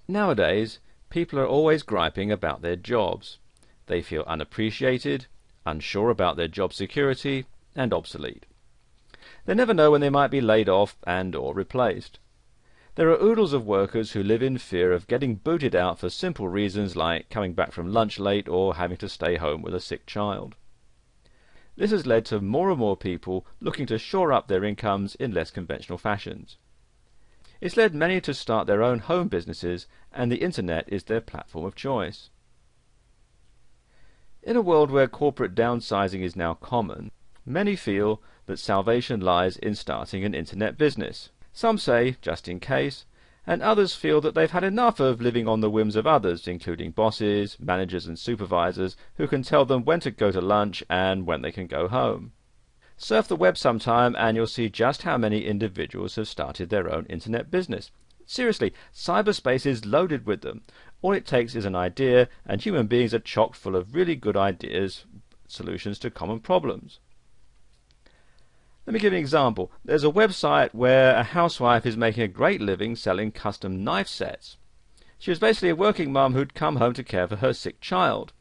Nowadays, people are always griping about their jobs. They feel unappreciated, unsure about their job security, and obsolete. They never know when they might be laid off and or replaced. There are oodles of workers who live in fear of getting booted out for simple reasons like coming back from lunch late or having to stay home with a sick child. This has led to more and more people looking to shore up their incomes in less conventional fashions. It's led many to start their own home businesses, and the internet is their platform of choice. In a world where corporate downsizing is now common, many feel that salvation lies in starting an internet business. Some say, just in case, and others feel that they've had enough of living on the whims of others, including bosses, managers and supervisors, who can tell them when to go to lunch and when they can go home. Surf the web sometime and you'll see just how many individuals have started their own internet business. Seriously, cyberspace is loaded with them. All it takes is an idea, and human beings are chock full of really good ideas, solutions to common problems. Let me give you an example. There's a website where a housewife is making a great living selling custom knife sets. She was basically a working mum who'd come home to care for her sick child.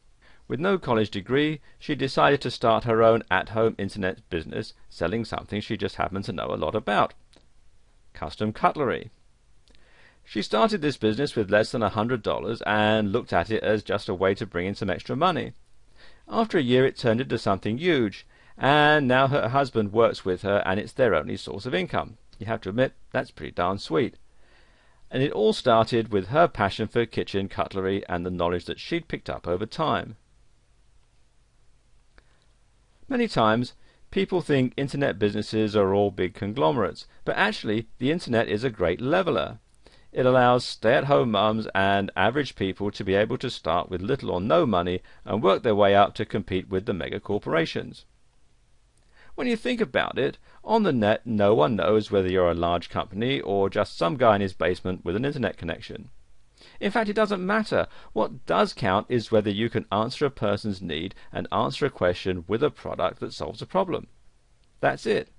With no college degree, she decided to start her own at-home internet business selling something she just happened to know a lot about: custom cutlery. She started this business with less than $100 and looked at it as just a way to bring in some extra money. After a year it turned into something huge, and now her husband works with her and it's their only source of income. You have to admit, that's pretty darn sweet. And it all started with her passion for kitchen cutlery and the knowledge that she'd picked up over time. Many times, people think internet businesses are all big conglomerates, but actually the internet is a great leveler. It allows stay-at-home mums and average people to be able to start with little or no money and work their way up to compete with the mega corporations. When you think about it, on the net no one knows whether you're a large company or just some guy in his basement with an internet connection. In fact, it doesn't matter. What does count is whether you can answer a person's need and answer a question with a product that solves a problem. That's it.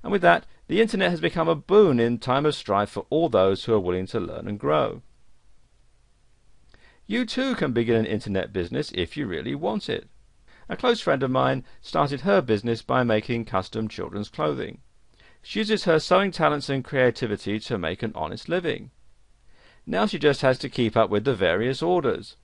And with that, the internet has become a boon in time of strife for all those who are willing to learn and grow. You too can begin an internet business if you really want it. A close friend of mine started her business by making custom children's clothing. She uses her sewing talents and creativity to make an honest living. Now she just has to keep up with the various orders.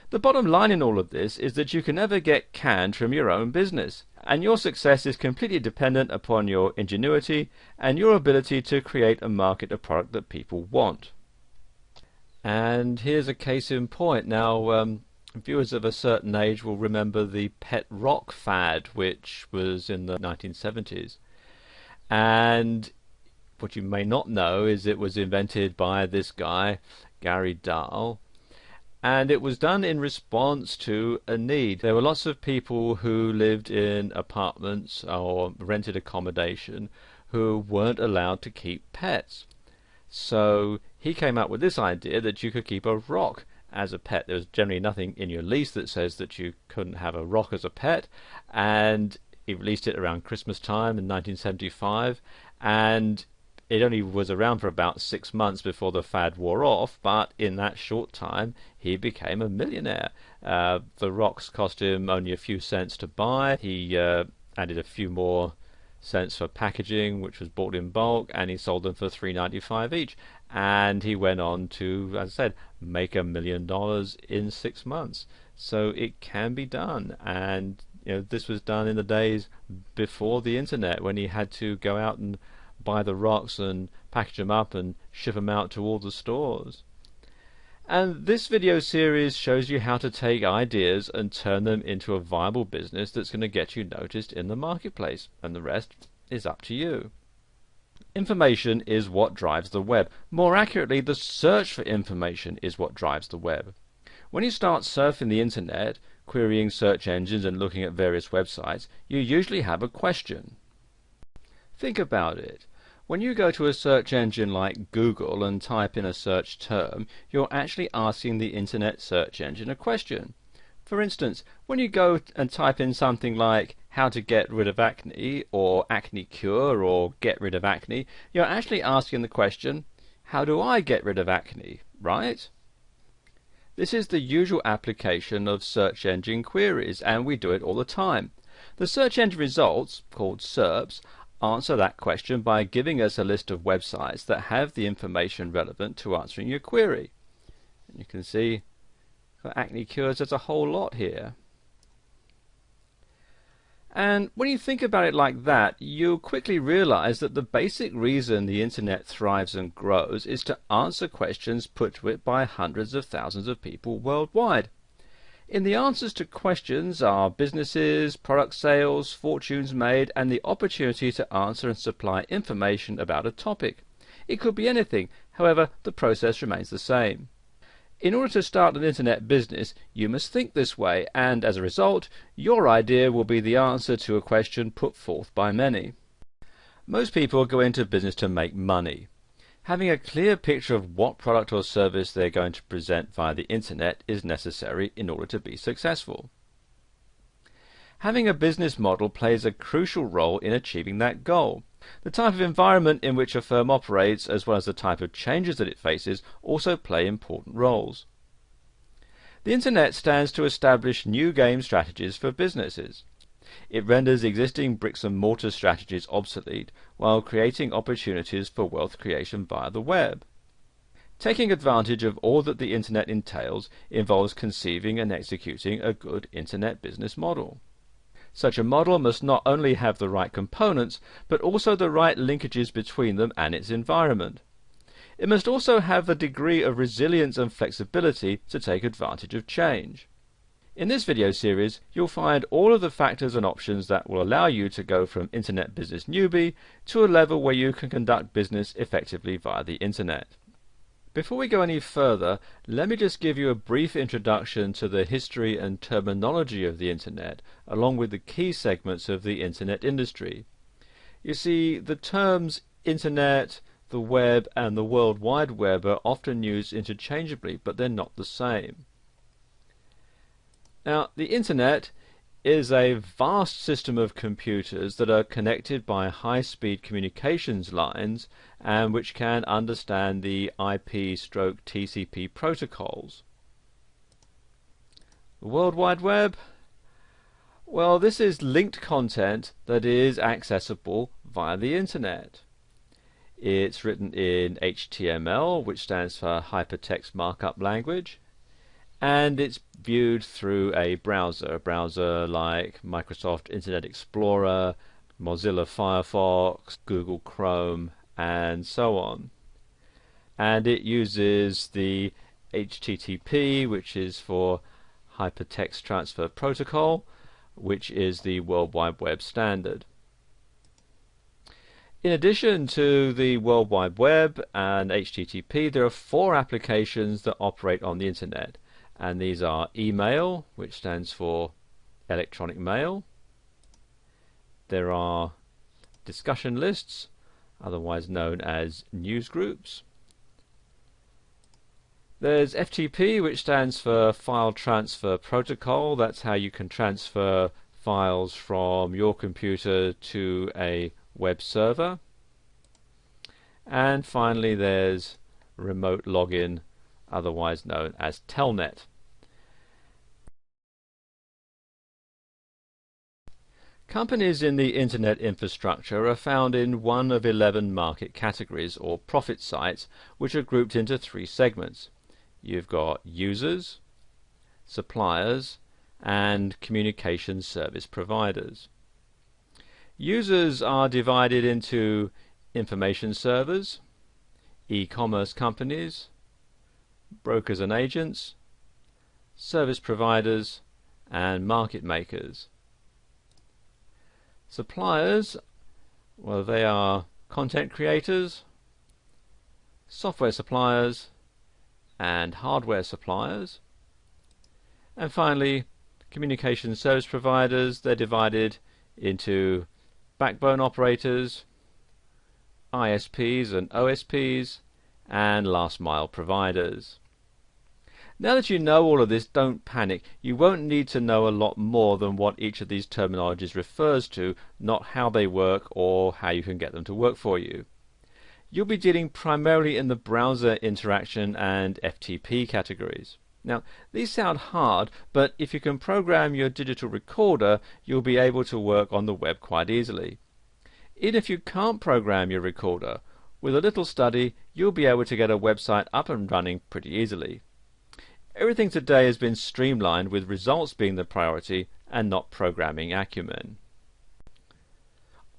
The bottom line in all of this is that you can never get canned from your own business, and your success is completely dependent upon your ingenuity and your ability to create and market a product that people want. And here's a case in point. Now, viewers of a certain age will remember the pet rock fad, which was in the 1970s. And what you may not know is it was invented by this guy, Gary Dahl, and it was done in response to a need. There were lots of people who lived in apartments or rented accommodation who weren't allowed to keep pets. So he came up with this idea that you could keep a rock as a pet. There was generally nothing in your lease that says that you couldn't have a rock as a pet, and he released it around Christmas time in 1975, and it only was around for about 6 months before the fad wore off, but in that short time he became a millionaire. The rocks cost him only a few cents to buy. He added a few more cents for packaging, which was bought in bulk, and he sold them for $3.95 each. And he went on to, as I said, make $1 million in 6 months. So it can be done. And this was done in the days before the internet, when he had to go out and buy the rocks and package them up and ship them out to all the stores. And this video series shows you how to take ideas and turn them into a viable business that's going to get you noticed in the marketplace, and the rest is up to you. Information is what drives the web. More accurately, the search for information is what drives the web. When you start surfing the internet, querying search engines and looking at various websites, you usually have a question. Think about it. When you go to a search engine like Google and type in a search term, you're actually asking the internet search engine a question. For instance, when you go and type in something like how to get rid of acne, or acne cure, or get rid of acne, you're actually asking the question, how do I get rid of acne, right? This is the usual application of search engine queries, and we do it all the time. The search engine results, called SERPs, answer that question by giving us a list of websites that have the information relevant to answering your query. And you can see for acne cures there's a whole lot here. And when you think about it like that, you'll quickly realize that the basic reason the internet thrives and grows is to answer questions put to it by hundreds of thousands of people worldwide. In the answers to questions are businesses, product sales, fortunes made, and the opportunity to answer and supply information about a topic. It could be anything, however, the process remains the same. In order to start an internet business, you must think this way, and as a result, your idea will be the answer to a question put forth by many. Most people go into business to make money. Having a clear picture of what product or service they're going to present via the internet is necessary in order to be successful. Having a business model plays a crucial role in achieving that goal. The type of environment in which a firm operates, as well as the type of changes that it faces, also play important roles. The internet stands to establish new game strategies for businesses. It renders existing bricks and mortar strategies obsolete, while creating opportunities for wealth creation via the web. Taking advantage of all that the internet entails involves conceiving and executing a good internet business model. Such a model must not only have the right components, but also the right linkages between them and its environment. It must also have a degree of resilience and flexibility to take advantage of change. In this video series, you'll find all of the factors and options that will allow you to go from internet business newbie to a level where you can conduct business effectively via the internet. Before we go any further, let me just give you a brief introduction to the history and terminology of the internet, along with the key segments of the internet industry. You see, the terms internet, the web, and the World Wide Web are often used interchangeably, but they're not the same. Now, the internet is a vast system of computers that are connected by high-speed communications lines and which can understand the IP/TCP protocols. The World Wide Web? Well, this is linked content that is accessible via the internet. It's written in HTML, which stands for Hypertext Markup Language, and it's viewed through a browser like Microsoft Internet Explorer, Mozilla Firefox, Google Chrome, and so on. And it uses the HTTP, which is for Hypertext Transfer Protocol, which is the World Wide Web standard. In addition to the World Wide Web and HTTP, there are 4 applications that operate on the internet. And these are email, which stands for electronic mail. There are discussion lists, otherwise known as news groups. There's FTP, which stands for File Transfer Protocol. That's how you can transfer files from your computer to a web server. And finally there's remote login, otherwise known as Telnet. Companies in the internet infrastructure are found in one of 11 market categories or profit sites, which are grouped into 3 segments. You've got users, suppliers, and communication service providers. Users are divided into information servers, e-commerce companies, brokers and agents, service providers, and market makers. Suppliers, well, they are content creators, software suppliers, and hardware suppliers. And finally, communication service providers, they're divided into backbone operators, ISPs and OSPs, and last mile providers. Now that you know all of this, don't panic. You won't need to know a lot more than what each of these terminologies refers to, not how they work or how you can get them to work for you. You'll be dealing primarily in the browser interaction and FTP categories. Now, these sound hard, but if you can program your digital recorder, you'll be able to work on the web quite easily. Even if you can't program your recorder, with a little study, you'll be able to get a website up and running pretty easily. Everything today has been streamlined, with results being the priority and not programming acumen.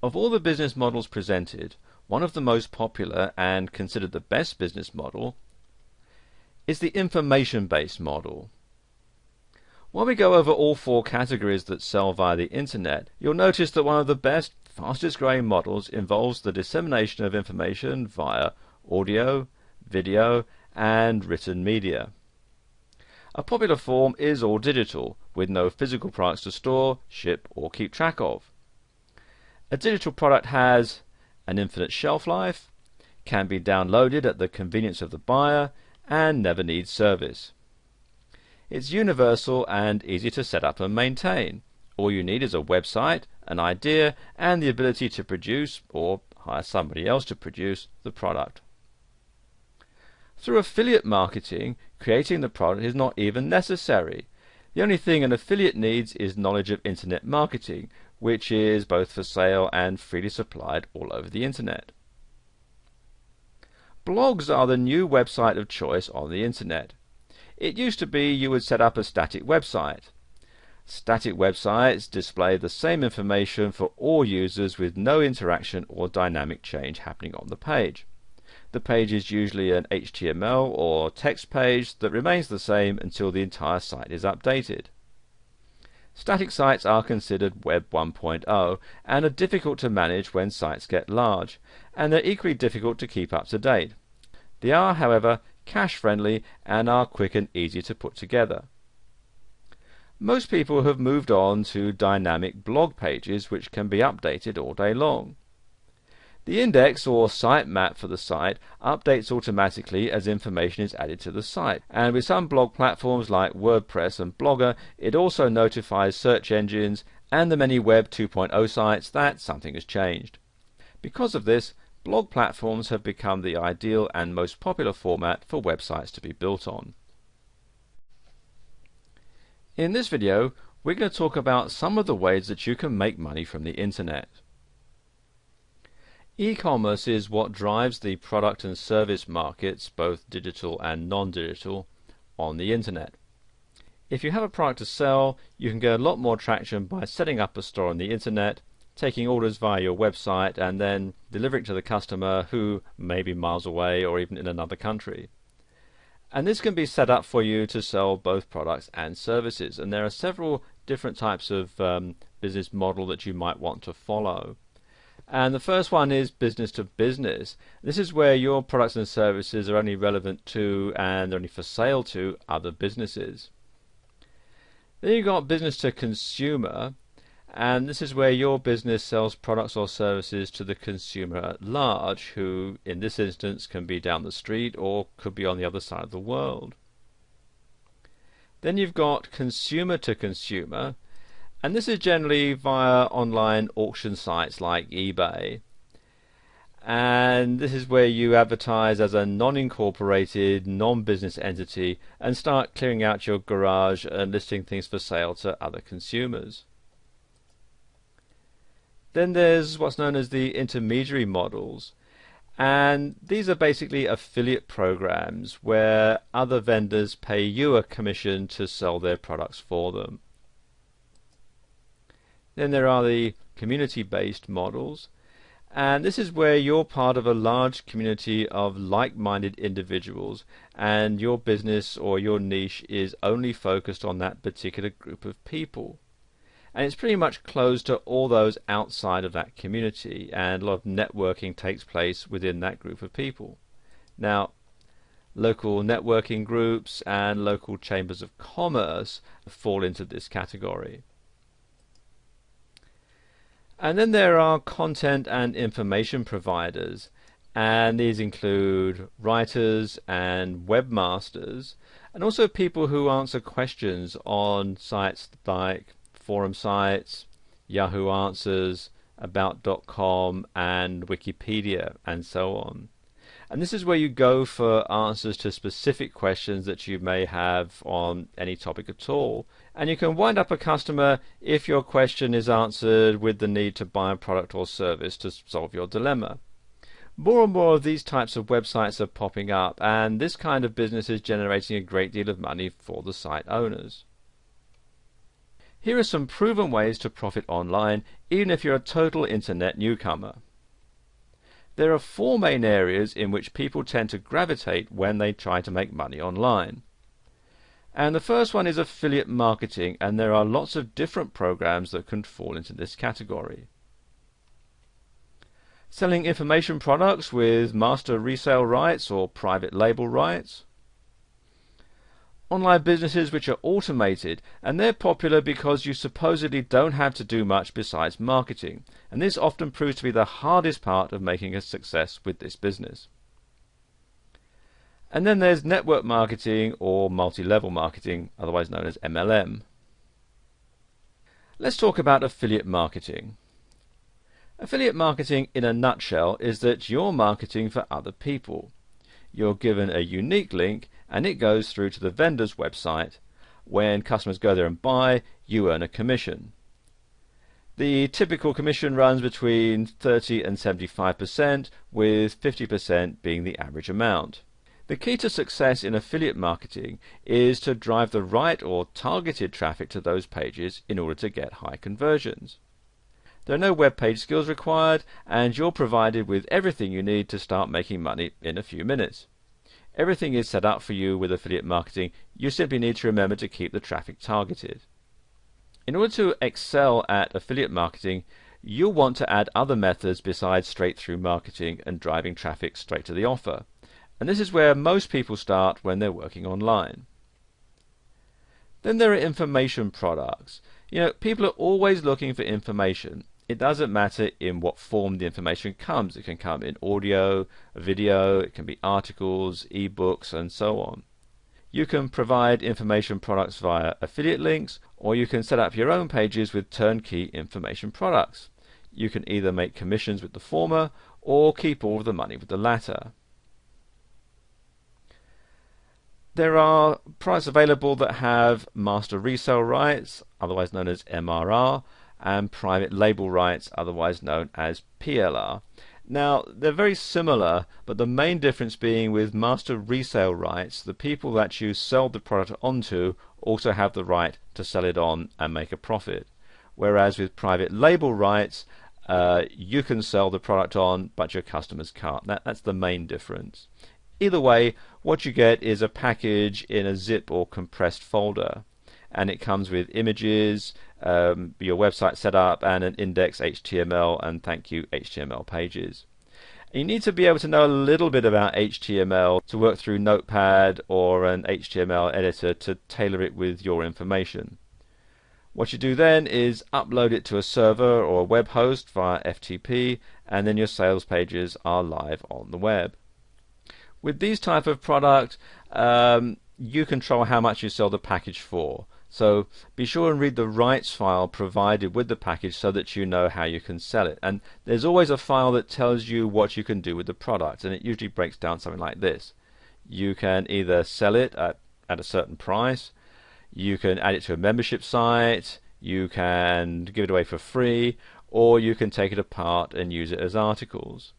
Of all the business models presented, one of the most popular and considered the best business model is the information-based model. While we go over all four categories that sell via the internet, you'll notice that one of the best, fastest growing models involves the dissemination of information via audio, video, and written media. A popular form is all digital, with no physical products to store, ship, or keep track of. A digital product has an infinite shelf life, can be downloaded at the convenience of the buyer, and never needs service. It's universal and easy to set up and maintain. All you need is a website, an idea, and the ability to produce, or hire somebody else to produce, the product. Through affiliate marketing, creating the product is not even necessary. The only thing an affiliate needs is knowledge of internet marketing, which is both for sale and freely supplied all over the internet. Blogs are the new website of choice on the internet. It used to be you would set up a static website. Static websites display the same information for all users with no interaction or dynamic change happening on the page. The page is usually an HTML or text page that remains the same until the entire site is updated. Static sites are considered Web 1.0 and are difficult to manage when sites get large, and they're equally difficult to keep up to date. They are, however, cache friendly and are quick and easy to put together. Most people have moved on to dynamic blog pages which can be updated all day long. The index or sitemap for the site updates automatically as information is added to the site, and with some blog platforms like WordPress and Blogger, it also notifies search engines and the many Web 2.0 sites that something has changed. Because of this, blog platforms have become the ideal and most popular format for websites to be built on. In this video, we're going to talk about some of the ways that you can make money from the internet. E-commerce is what drives the product and service markets, both digital and non-digital, on the internet. If you have a product to sell, you can get a lot more traction by setting up a store on the internet, taking orders via your website, and then delivering to the customer who may be miles away or even in another country. And this can be set up for you to sell both products and services, and there are several different types of business model that you might want to follow. And the first one is business to business. This is where your products and services are only relevant to and only for sale to other businesses. Then you've got business to consumer, and this is where your business sells products or services to the consumer at large, who in this instance can be down the street or could be on the other side of the world. Then you've got consumer to consumer, and this is generally via online auction sites like eBay. And this is where you advertise as a non-incorporated, non-business entity and start clearing out your garage and listing things for sale to other consumers. Then there's what's known as the intermediary models, and these are basically affiliate programs where other vendors pay you a commission to sell their products for them. Then there are the community-based models, and this is where you're part of a large community of like-minded individuals and your business or your niche is only focused on that particular group of people. And it's pretty much closed to all those outside of that community, and a lot of networking takes place within that group of people. Now, local networking groups and local chambers of commerce fall into this category. And then there are content and information providers, and these include writers and webmasters, and also people who answer questions on sites like forum sites, Yahoo Answers, About.com, and Wikipedia, and so on. And this is where you go for answers to specific questions that you may have on any topic at all. And you can wind up a customer if your question is answered with the need to buy a product or service to solve your dilemma. More and more of these types of websites are popping up, and this kind of business is generating a great deal of money for the site owners. Here are some proven ways to profit online, even if you're a total internet newcomer. There are 4 main areas in which people tend to gravitate when they try to make money online. And the first one is affiliate marketing, and there are lots of different programs that can fall into this category. Selling information products with master resale rights or private label rights. Online businesses which are automated, and they're popular because you supposedly don't have to do much besides marketing, and this often proves to be the hardest part of making a success with this business. And then there's network marketing or multi-level marketing, otherwise known as MLM. Let's talk about affiliate marketing. Affiliate marketing in a nutshell is that you're marketing for other people. You're given a unique link and it goes through to the vendor's website. When customers go there and buy, you earn a commission. The typical commission runs between 30 and 75%, with 50% being the average amount. The key to success in affiliate marketing is to drive the right or targeted traffic to those pages in order to get high conversions. There are no web page skills required, and you're provided with everything you need to start making money in a few minutes. Everything is set up for you with affiliate marketing. You simply need to remember to keep the traffic targeted. In order to excel at affiliate marketing, you'll want to add other methods besides straight-through marketing and driving traffic straight to the offer. And this is where most people start when they're working online. Then there are information products. People are always looking for information. It doesn't matter in what form the information comes. It can come in audio, video, it can be articles, ebooks, and so on. You can provide information products via affiliate links, or you can set up your own pages with turnkey information products. You can either make commissions with the former, or keep all of the money with the latter. There are products available that have master resale rights, otherwise known as MRR, and private label rights, otherwise known as PLR. Now, they're very similar, but the main difference being with master resale rights, the people that you sell the product onto also have the right to sell it on and make a profit. Whereas with private label rights, you can sell the product on, but your customers can't. That's the main difference. Either way, what you get is a package in a zip or compressed folder, and it comes with images, your website setup, and an index HTML and thank you HTML pages. And you need to be able to know a little bit about HTML to work through Notepad or an HTML editor to tailor it with your information. What you do then is upload it to a server or a web host via FTP, and then your sales pages are live on the web. With these type of product, you control how much you sell the package for. So be sure and read the rights file provided with the package so that you know how you can sell it. And there's always a file that tells you what you can do with the product, and it usually breaks down something like this. You can either sell it at a certain price, you can add it to a membership site, you can give it away for free, or you can take it apart and use it as articles.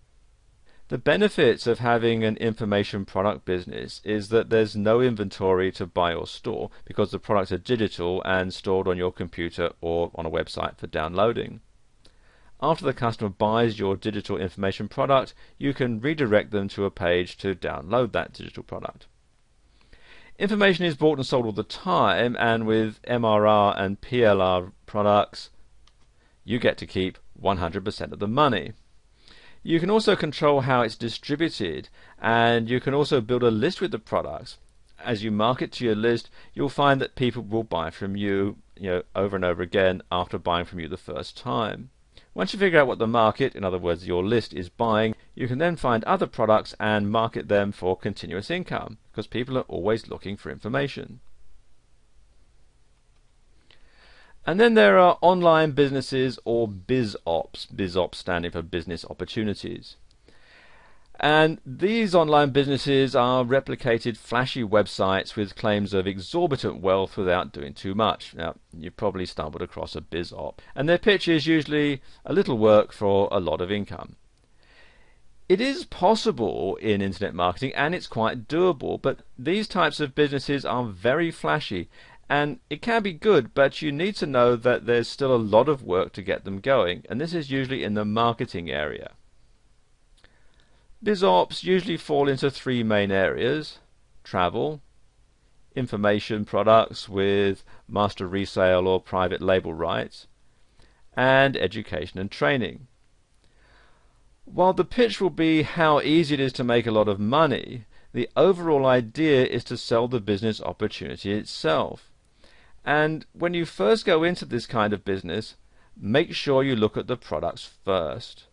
The benefits of having an information product business is that there's no inventory to buy or store because the products are digital and stored on your computer or on a website for downloading. After the customer buys your digital information product, you can redirect them to a page to download that digital product. Information is bought and sold all the time, and with MRR and PLR products, you get to keep 100% of the money. You can also control how it's distributed, and you can also build a list with the products. As you market to your list, you'll find that people will buy from you, over and over again after buying from you the first time. Once you figure out what the market, in other words your list, is buying, you can then find other products and market them for continuous income, because people are always looking for information. And then there are online businesses or biz ops standing for business opportunities. And these online businesses are replicated flashy websites with claims of exorbitant wealth without doing too much. Now, you've probably stumbled across a BizOp, and their pitch is usually a little work for a lot of income. It is possible in internet marketing, and it's quite doable, but these types of businesses are very flashy, and it can be good, but you need to know that there's still a lot of work to get them going, and this is usually in the marketing area. BizOps usually fall into three main areas: travel, information products with master resale or private label rights, and education and training. While the pitch will be how easy it is to make a lot of money, the overall idea is to sell the business opportunity itself. And when you first go into this kind of business, make sure you look at the products first.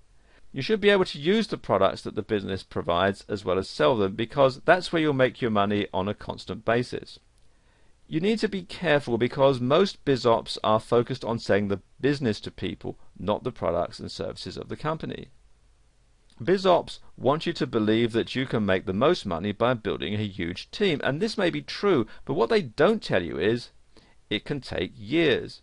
You should be able to use the products that the business provides as well as sell them, because that's where you'll make your money on a constant basis. You need to be careful because most BizOps are focused on selling the business to people, not the products and services of the company. BizOps want you to believe that you can make the most money by building a huge team, and this may be true, but what they don't tell you is it can take years.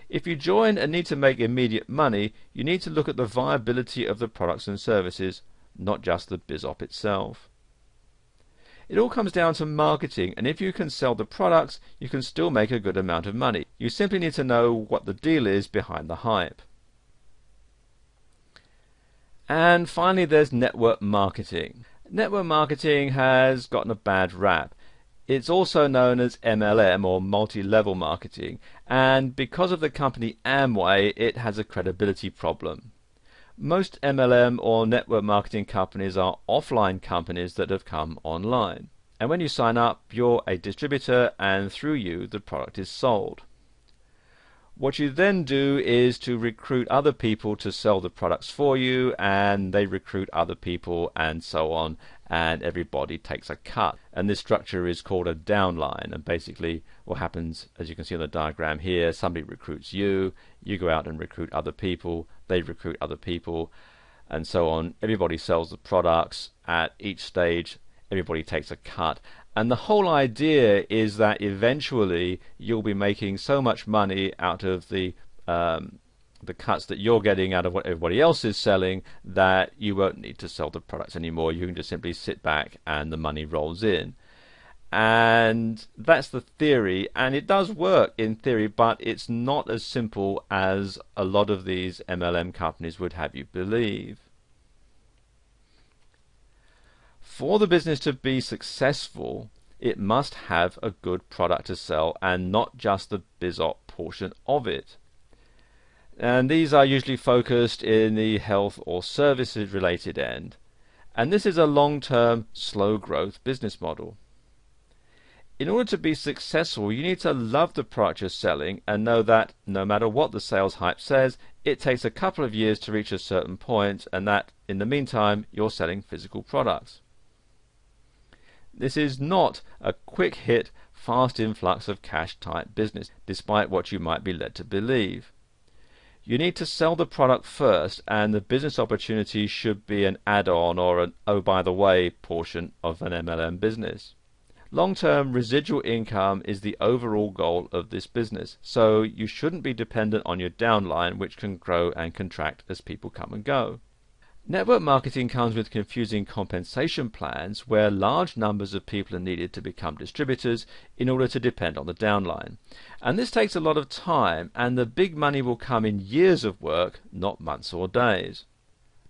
If you join and need to make immediate money, you need to look at the viability of the products and services, not just the BizOp itself. It all comes down to marketing, and if you can sell the products, you can still make a good amount of money. You simply need to know what the deal is behind the hype. And finally, there's network marketing. Network marketing has gotten a bad rap. It's also known as MLM, or multi-level marketing, and because of the company Amway, it has a credibility problem. Most MLM or network marketing companies are offline companies that have come online. And when you sign up, you're a distributor, and through you, the product is sold. What you then do is to recruit other people to sell the products for you, and they recruit other people, and so on, and everybody takes a cut. And this structure is called a downline. And basically what happens, as you can see on the diagram here, somebody recruits you, you go out and recruit other people, they recruit other people, and so on. Everybody sells the products. At each stage, everybody takes a cut. And the whole idea is that eventually you'll be making so much money out of the cuts that you're getting out of what everybody else is selling that you won't need to sell the products anymore. You can just simply sit back and the money rolls in. And that's the theory, and it does work in theory, but it's not as simple as a lot of these MLM companies would have you believe. For the business to be successful, it must have a good product to sell and not just the BizOp portion of it. And these are usually focused in the health or services related end. And this is a long-term, slow growth business model. In order to be successful, you need to love the product you're selling and know that no matter what the sales hype says, it takes a couple of years to reach a certain point, and that in the meantime you're selling physical products. This is not a quick hit, fast influx of cash type business, despite what you might be led to believe. You need to sell the product first, and the business opportunity should be an add-on or an oh by the way portion of an MLM business. Long-term residual income is the overall goal of this business, so you shouldn't be dependent on your downline, which can grow and contract as people come and go. Network marketing comes with confusing compensation plans where large numbers of people are needed to become distributors in order to depend on the downline. And this takes a lot of time, and the big money will come in years of work, not months or days.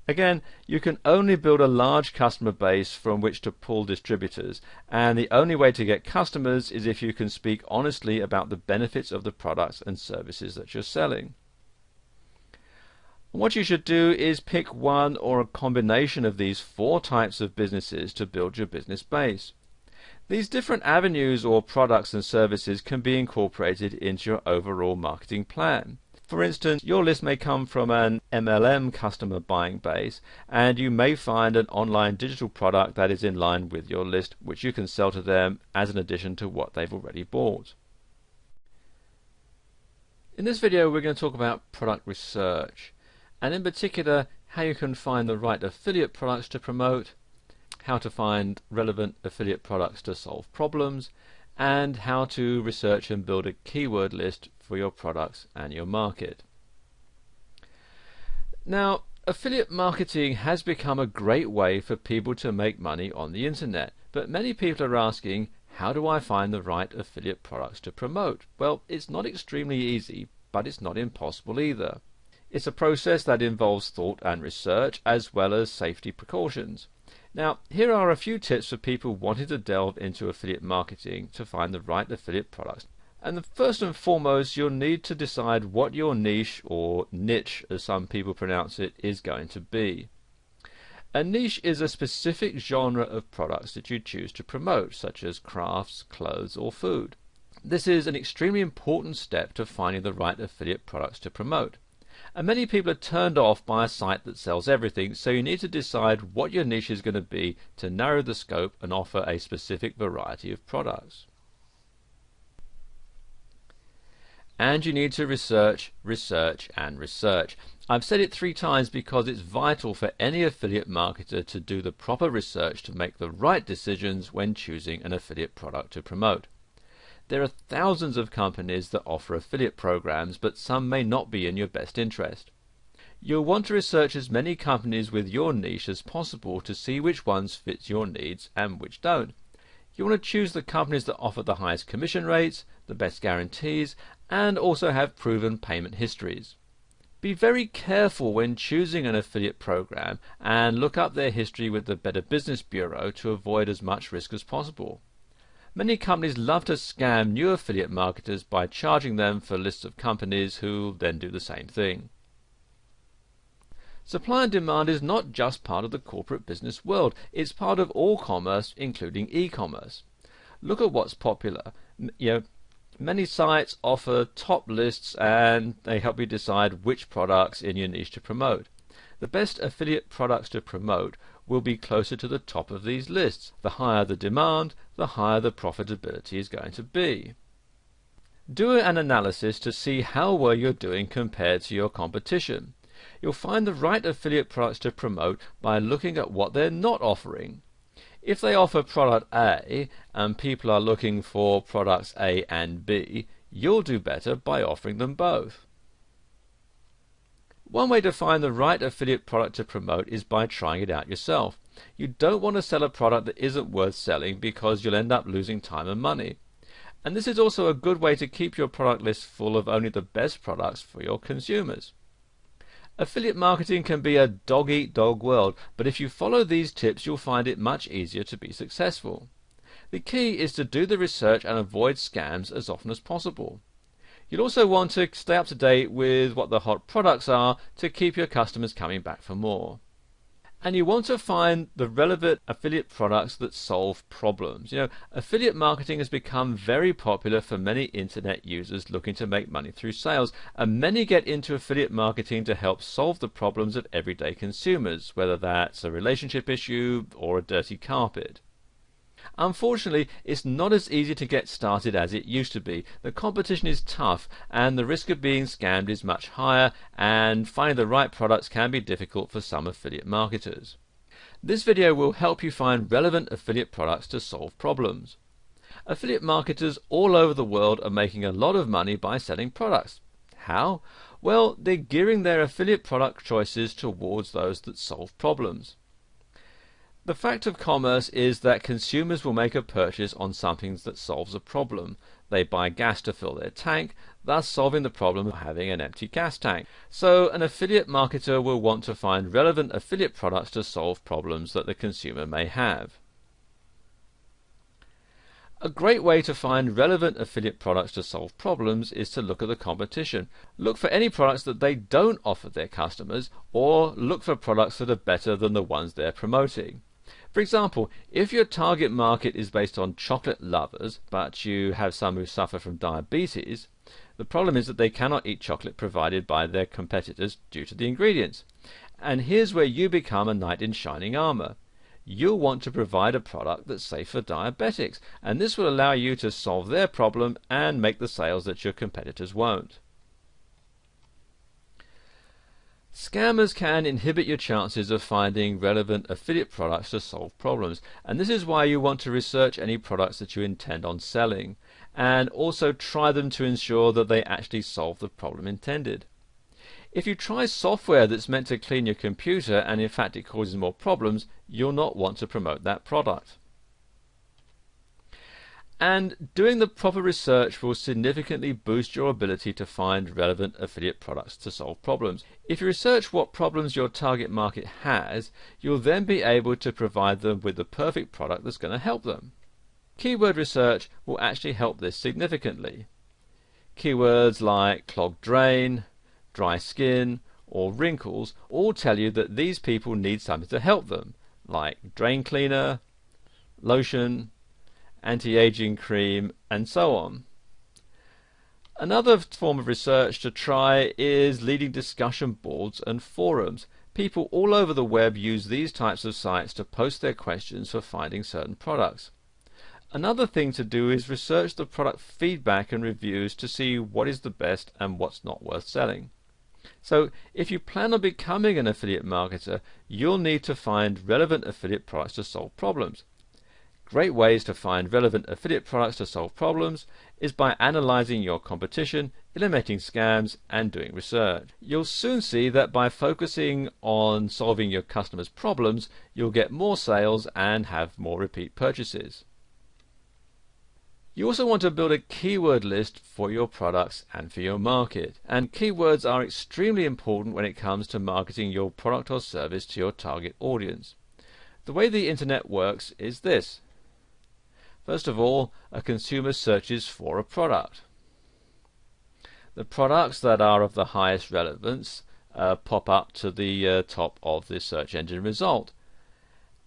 Again, you can only build a large customer base from which to pull distributors, and the only way to get customers is if you can speak honestly about the benefits of the products and services that you're selling. What you should do is pick one or a combination of these 4 types of businesses to build your business base. These different avenues or products and services can be incorporated into your overall marketing plan. For instance, your list may come from an MLM customer buying base, and you may find an online digital product that is in line with your list, which you can sell to them as an addition to what they've already bought. In this video, we're going to talk about product research, and in particular how you can find the right affiliate products to promote how to find relevant affiliate products to solve problems, and how to research and build a keyword list for your products and your market. Now, affiliate marketing has become a great way for people to make money on the internet, but many people are asking, how do I find the right affiliate products to promote? Well, it's not extremely easy, but it's not impossible either. It's a process that involves thought and research, as well as safety precautions. Now, here are a few tips for people wanting to delve into affiliate marketing to find the right affiliate products. And first and foremost, you'll need to decide what your niche, or niche as some people pronounce it, is going to be. A niche is a specific genre of products that you choose to promote, such as crafts, clothes, or food. This is an extremely important step to finding the right affiliate products to promote. And many people are turned off by a site that sells everything, so you need to decide what your niche is going to be to narrow the scope and offer a specific variety of products. And you need to research, research, and research. I've said it 3 times because it's vital for any affiliate marketer to do the proper research to make the right decisions when choosing an affiliate product to promote. There are thousands of companies that offer affiliate programs, but some may not be in your best interest. You'll want to research as many companies with your niche as possible to see which ones fit your needs and which don't. You want to choose the companies that offer the highest commission rates, the best guarantees, and also have proven payment histories. Be very careful when choosing an affiliate program and look up their history with the Better Business Bureau to avoid as much risk as possible. Many companies love to scam new affiliate marketers by charging them for lists of companies who then do the same thing. Supply and demand is not just part of the corporate business world, it's part of all commerce, including e-commerce. Look at what's popular. Many sites offer top lists and they help you decide which products in your niche to promote. The best affiliate products to promote will be closer to the top of these lists. The higher the demand, the higher the profitability is going to be. Do an analysis to see how well you're doing compared to your competition. You'll find the right affiliate products to promote by looking at what they're not offering. If they offer product A and people are looking for products A and B, you'll do better by offering them both. One way to find the right affiliate product to promote is by trying it out yourself. You don't want to sell a product that isn't worth selling because you'll end up losing time and money. And this is also a good way to keep your product list full of only the best products for your consumers. Affiliate marketing can be a dog-eat-dog world, but if you follow these tips you'll find it much easier to be successful. The key is to do the research and avoid scams as often as possible. You'll also want to stay up to date with what the hot products are to keep your customers coming back for more. And you want to find the relevant affiliate products that solve problems. Affiliate marketing has become very popular for many internet users looking to make money through sales, and many get into affiliate marketing to help solve the problems of everyday consumers, whether that's a relationship issue or a dirty carpet. Unfortunately, it's not as easy to get started as it used to be. The competition is tough and the risk of being scammed is much higher, and finding the right products can be difficult for some affiliate marketers. This video will help you find relevant affiliate products to solve problems. Affiliate marketers all over the world are making a lot of money by selling products. How? Well, they're gearing their affiliate product choices towards those that solve problems. The fact of commerce is that consumers will make a purchase on something that solves a problem. They buy gas to fill their tank, thus solving the problem of having an empty gas tank. So an affiliate marketer will want to find relevant affiliate products to solve problems that the consumer may have. A great way to find relevant affiliate products to solve problems is to look at the competition. Look for any products that they don't offer their customers, or look for products that are better than the ones they're promoting. For example, if your target market is based on chocolate lovers, but you have some who suffer from diabetes, the problem is that they cannot eat chocolate provided by their competitors due to the ingredients. And here's where you become a knight in shining armor. You'll want to provide a product that's safe for diabetics, and this will allow you to solve their problem and make the sales that your competitors won't. Scammers can inhibit your chances of finding relevant affiliate products to solve problems, and this is why you want to research any products that you intend on selling, and also try them to ensure that they actually solve the problem intended. If you try software that's meant to clean your computer and in fact it causes more problems, you'll not want to promote that product. And doing the proper research will significantly boost your ability to find relevant affiliate products to solve problems. If you research what problems your target market has, you'll then be able to provide them with the perfect product that's going to help them. Keyword research will actually help this significantly. Keywords like clogged drain, dry skin, or wrinkles all tell you that these people need something to help them, like drain cleaner, lotion, anti-aging cream, and so on. Another form of research to try is leading discussion boards and forums. People all over the web use these types of sites to post their questions for finding certain products. Another thing to do is research the product feedback and reviews to see what is the best and what's not worth selling. So if you plan on becoming an affiliate marketer, you'll need to find relevant affiliate products to solve problems. Great ways to find relevant affiliate products to solve problems is by analyzing your competition, eliminating scams, and doing research. You'll soon see that by focusing on solving your customers' problems, you'll get more sales and have more repeat purchases. You also want to build a keyword list for your products and for your market. And keywords are extremely important when it comes to marketing your product or service to your target audience. The way the internet works is this. First of all, a consumer searches for a product. The products that are of the highest relevance pop up to the top of the search engine result.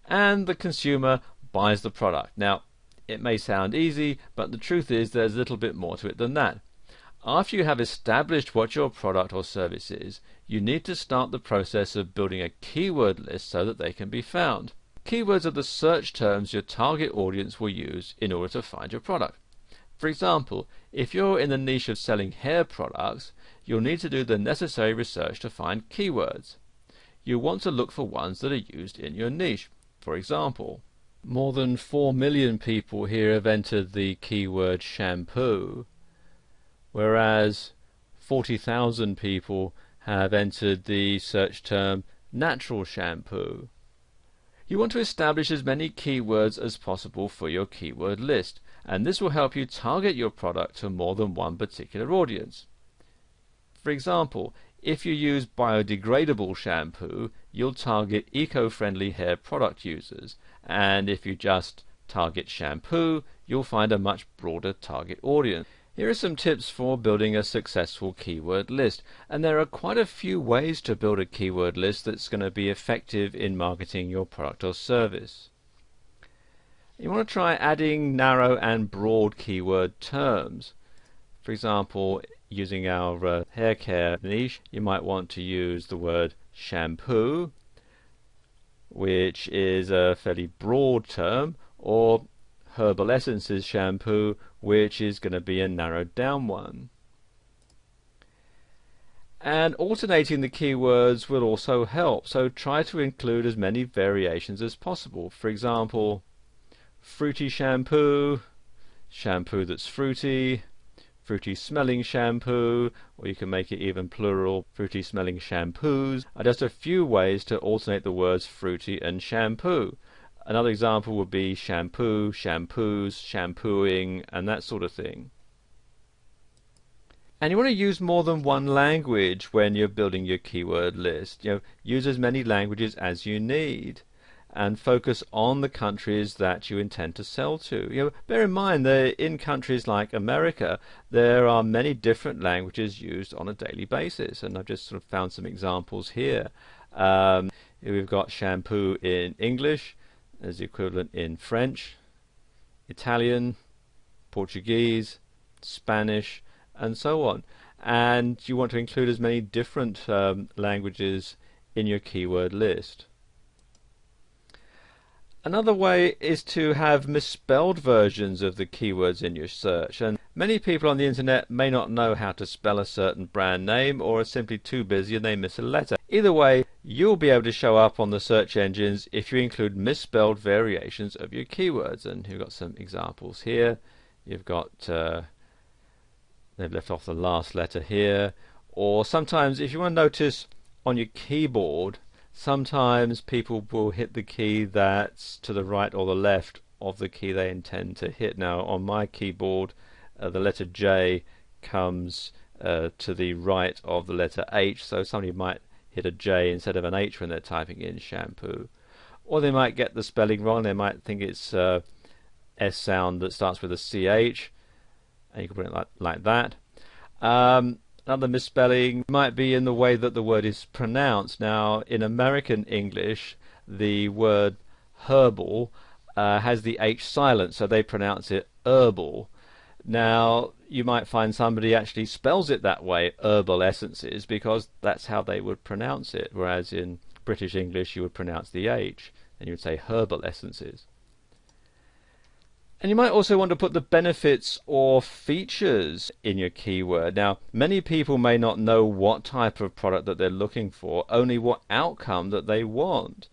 And the consumer buys the product. Now, it may sound easy, but the truth is there's a little bit more to it than that. After you have established what your product or service is, you need to start the process of building a keyword list so that they can be found. Keywords are the search terms your target audience will use in order to find your product. For example, if you're in the niche of selling hair products, you'll need to do the necessary research to find keywords. You'll want to look for ones that are used in your niche. For example, more than 4 million people here have entered the keyword shampoo, whereas 40,000 people have entered the search term natural shampoo. You want to establish as many keywords as possible for your keyword list, and this will help you target your product to more than one particular audience. For example, if you use biodegradable shampoo, you'll target eco-friendly hair product users, and if you just target shampoo, you'll find a much broader target audience. Here are some tips for building a successful keyword list, and there are quite a few ways to build a keyword list that's going to be effective in marketing your product or service. You want to try adding narrow and broad keyword terms. For example, using our hair care niche, you might want to use the word shampoo, which is a fairly broad term, or herbal essences shampoo, which is going to be a narrowed down one. And alternating the keywords will also help, so try to include as many variations as possible. For example, fruity shampoo, shampoo that's fruity, fruity smelling shampoo, or you can make it even plural, fruity smelling shampoos, are just a few ways to alternate the words fruity and shampoo. Another example would be shampoo, shampoos, shampooing, and that sort of thing. And you want to use more than one language when you're building your keyword list. Use as many languages as you need, and focus on the countries that you intend to sell to. Bear in mind that in countries like America, there are many different languages used on a daily basis, and I've just sort of found some examples here. We've got shampoo in English, as the equivalent in French, Italian, Portuguese, Spanish, and so on. And you want to include as many different languages in your keyword list. Another way is to have misspelled versions of the keywords in your search, and many people on the internet may not know how to spell a certain brand name, or are simply too busy and they miss a letter. Either way, you'll be able to show up on the search engines if you include misspelled variations of your keywords. And you've got some examples here. You've got, they've left off the last letter here. Or sometimes, if you want to notice on your keyboard, sometimes people will hit the key that's to the right or the left of the key they intend to hit. Now, on my keyboard, the letter J comes to the right of the letter H, so somebody might hit a J instead of an H when they're typing in shampoo. Or they might get the spelling wrong. They might think it's S sound that starts with a CH, and you can put it like that. Another misspelling might be in the way that the word is pronounced. Now, in American English, the word herbal has the H silent, so they pronounce it herbal. Now, you might find somebody actually spells it that way, herbal essences, because that's how they would pronounce it, whereas in British English you would pronounce the H, and you would say herbal essences. And you might also want to put the benefits or features in your keyword. Now, many people may not know what type of product that they're looking for, only what outcome that they want.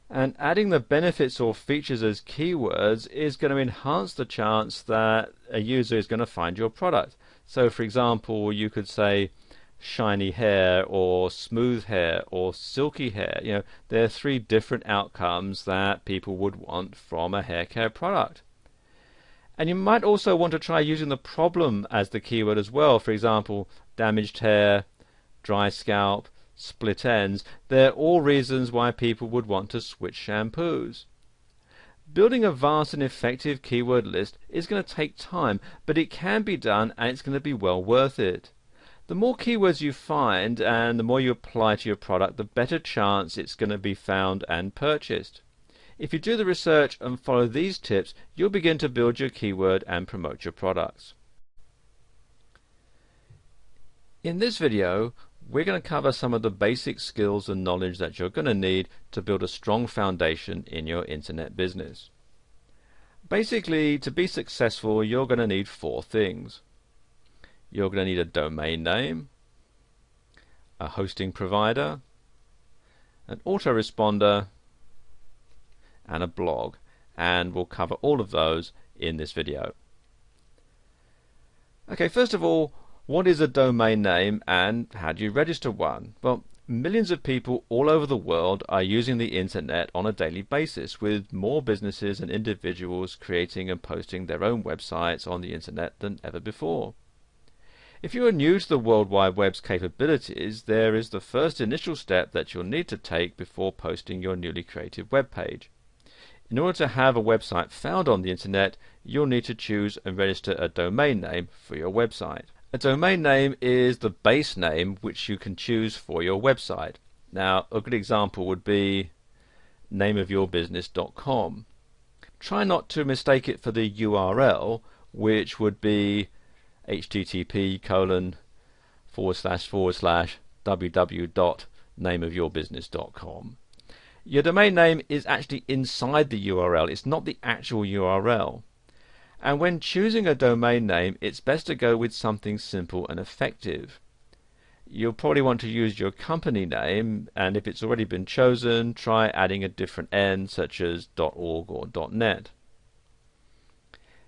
And adding the benefits or features as keywords is going to enhance the chance that a user is going to find your product. So, for example, you could say shiny hair or smooth hair or silky hair. You know, there are 3 different outcomes that people would want from a hair care product. And you might also want to try using the problem as the keyword as well. For example, damaged hair, dry scalp, split ends. They're all reasons why people would want to switch shampoos. Building a vast and effective keyword list is going to take time, but it can be done, and it's going to be well worth it. The more keywords you find and the more you apply to your product, the better chance it's going to be found and purchased. If you do the research and follow these tips, you'll begin to build your keyword and promote your products. In this video, we're going to cover some of the basic skills and knowledge that you're going to need to build a strong foundation in your internet business. Basically, to be successful, you're going to need 4 things. You're going to need a domain name, a hosting provider, an autoresponder, and a blog. And we'll cover all of those in this video. Okay, first of all, what is a domain name and how do you register one? Well, millions of people all over the world are using the internet on a daily basis, with more businesses and individuals creating and posting their own websites on the internet than ever before. If you are new to the World Wide Web's capabilities, there is the first initial step that you'll need to take before posting your newly created web page. In order to have a website found on the internet, you'll need to choose and register a domain name for your website. A domain name is the base name which you can choose for your website. Now, a good example would be nameofyourbusiness.com. Try not to mistake it for the URL, which would be http://www.nameofyourbusiness.com. Your domain name is actually inside the URL. It's not the actual URL. And when choosing a domain name, it's best to go with something simple and effective. You'll probably want to use your company name, and if it's already been chosen, try adding a different N, such as .org or .net.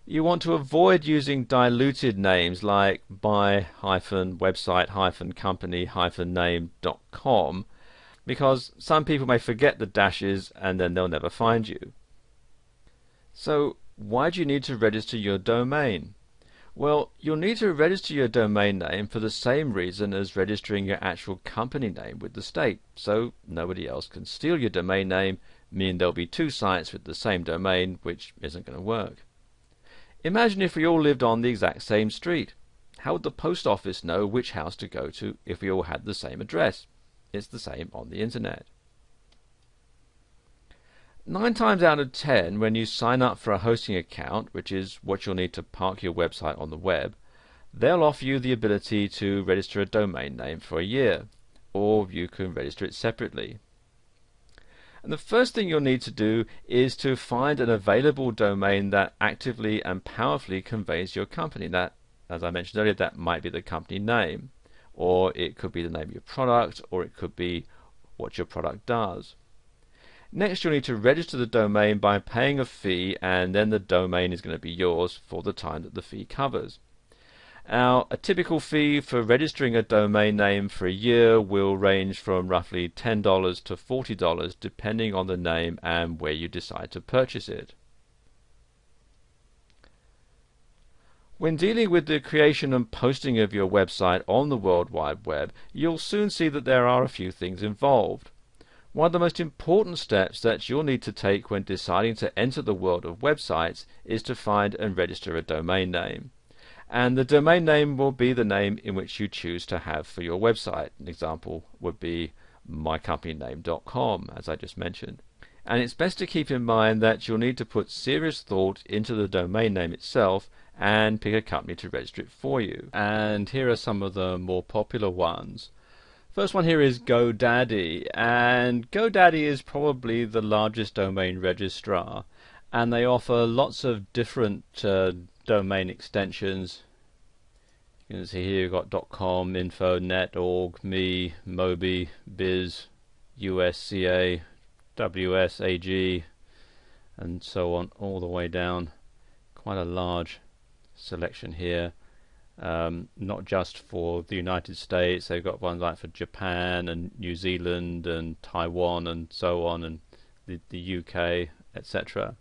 You want to avoid using diluted names like my-website-company-name.com, because some people may forget the dashes and then they'll never find you. So, why do you need to register your domain? Well, you'll need to register your domain name for the same reason as registering your actual company name with the state, so nobody else can steal your domain name, meaning there'll be 2 sites with the same domain, which isn't going to work. Imagine if we all lived on the exact same street. How would the post office know which house to go to if we all had the same address? It's the same on the internet. 9 times out of 10, when you sign up for a hosting account, which is what you'll need to park your website on the web, they'll offer you the ability to register a domain name for a year, or you can register it separately. And the first thing you'll need to do is to find an available domain that actively and powerfully conveys your company. That, as I mentioned earlier, that might be the company name, or it could be the name of your product, or it could be what your product does. Next, you'll need to register the domain by paying a fee, and then the domain is going to be yours for the time that the fee covers. Now, a typical fee for registering a domain name for a year will range from roughly $10 to $40 depending on the name and where you decide to purchase it. When dealing with the creation and posting of your website on the World Wide Web, you'll soon see that there are a few things involved. One of the most important steps that you'll need to take when deciding to enter the world of websites is to find and register a domain name. And the domain name will be the name in which you choose to have for your website. An example would be mycompanyname.com, as I just mentioned. And it's best to keep in mind that you'll need to put serious thought into the domain name itself and pick a company to register it for you. And here are some of the more popular ones. First one here is GoDaddy, and GoDaddy is probably the largest domain registrar, and they offer lots of different domain extensions. You can see here you've got .com, info, net, org, me, mobi, biz, usca, ws, ag, and so on, all the way down. Quite a large selection here. Not just for the United States, they've got ones like for Japan and New Zealand and Taiwan and so on, and the UK, etc.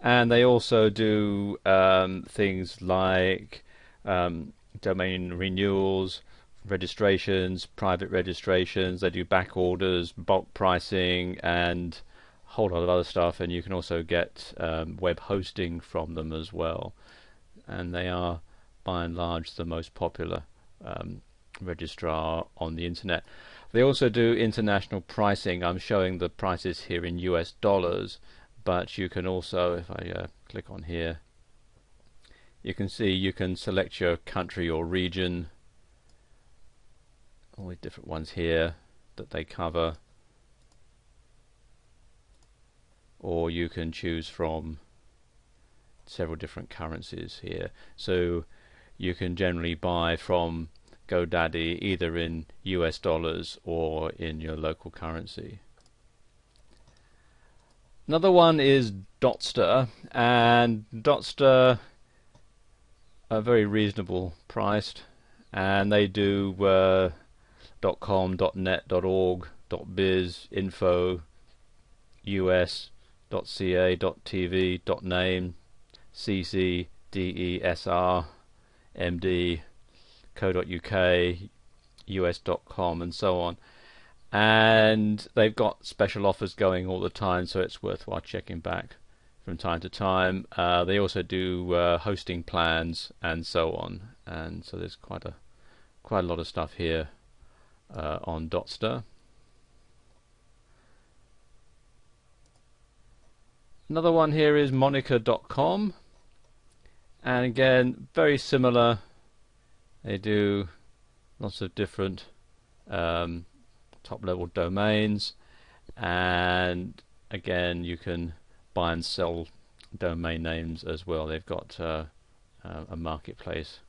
And they also do things like domain renewals, registrations, private registrations. They do back orders, bulk pricing, and a whole lot of other stuff. And you can also get web hosting from them as well. And they are, by and large, the most popular registrar on the internet. They also do international pricing. I'm showing the prices here in US dollars, but you can also, if I click on here, you can see you can select your country or region, all the different ones here that they cover, or you can choose from several different currencies here. So you can generally buy from GoDaddy either in US dollars or in your local currency. Another one is Dotster, and Dotster are very reasonable priced, and they do .com, .net, .org, .biz, info, us, .ca, .tv, .name, cc, desr, md, co.uk, us.com, and so on. And they've got special offers going all the time, so it's worthwhile checking back from time to time. They also do hosting plans and so on, and so there's quite a lot of stuff here on Dotster. Another one here is Monica.com, and again very similar. They do lots of different top level domains, and again you can buy and sell domain names as well. They've got a marketplace,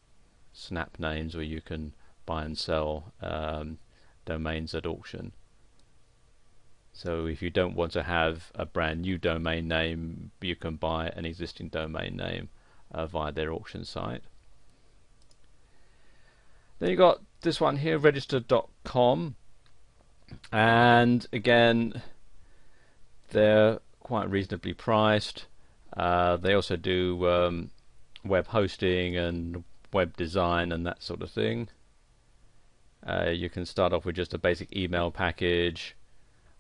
Snap Names, where you can buy and sell domains at auction. So if you don't want to have a brand new domain name, you can buy an existing domain name via their auction site. Then you've got this one here, register.com, and again they're quite reasonably priced. They also do web hosting and web design and that sort of thing. You can start off with just a basic email package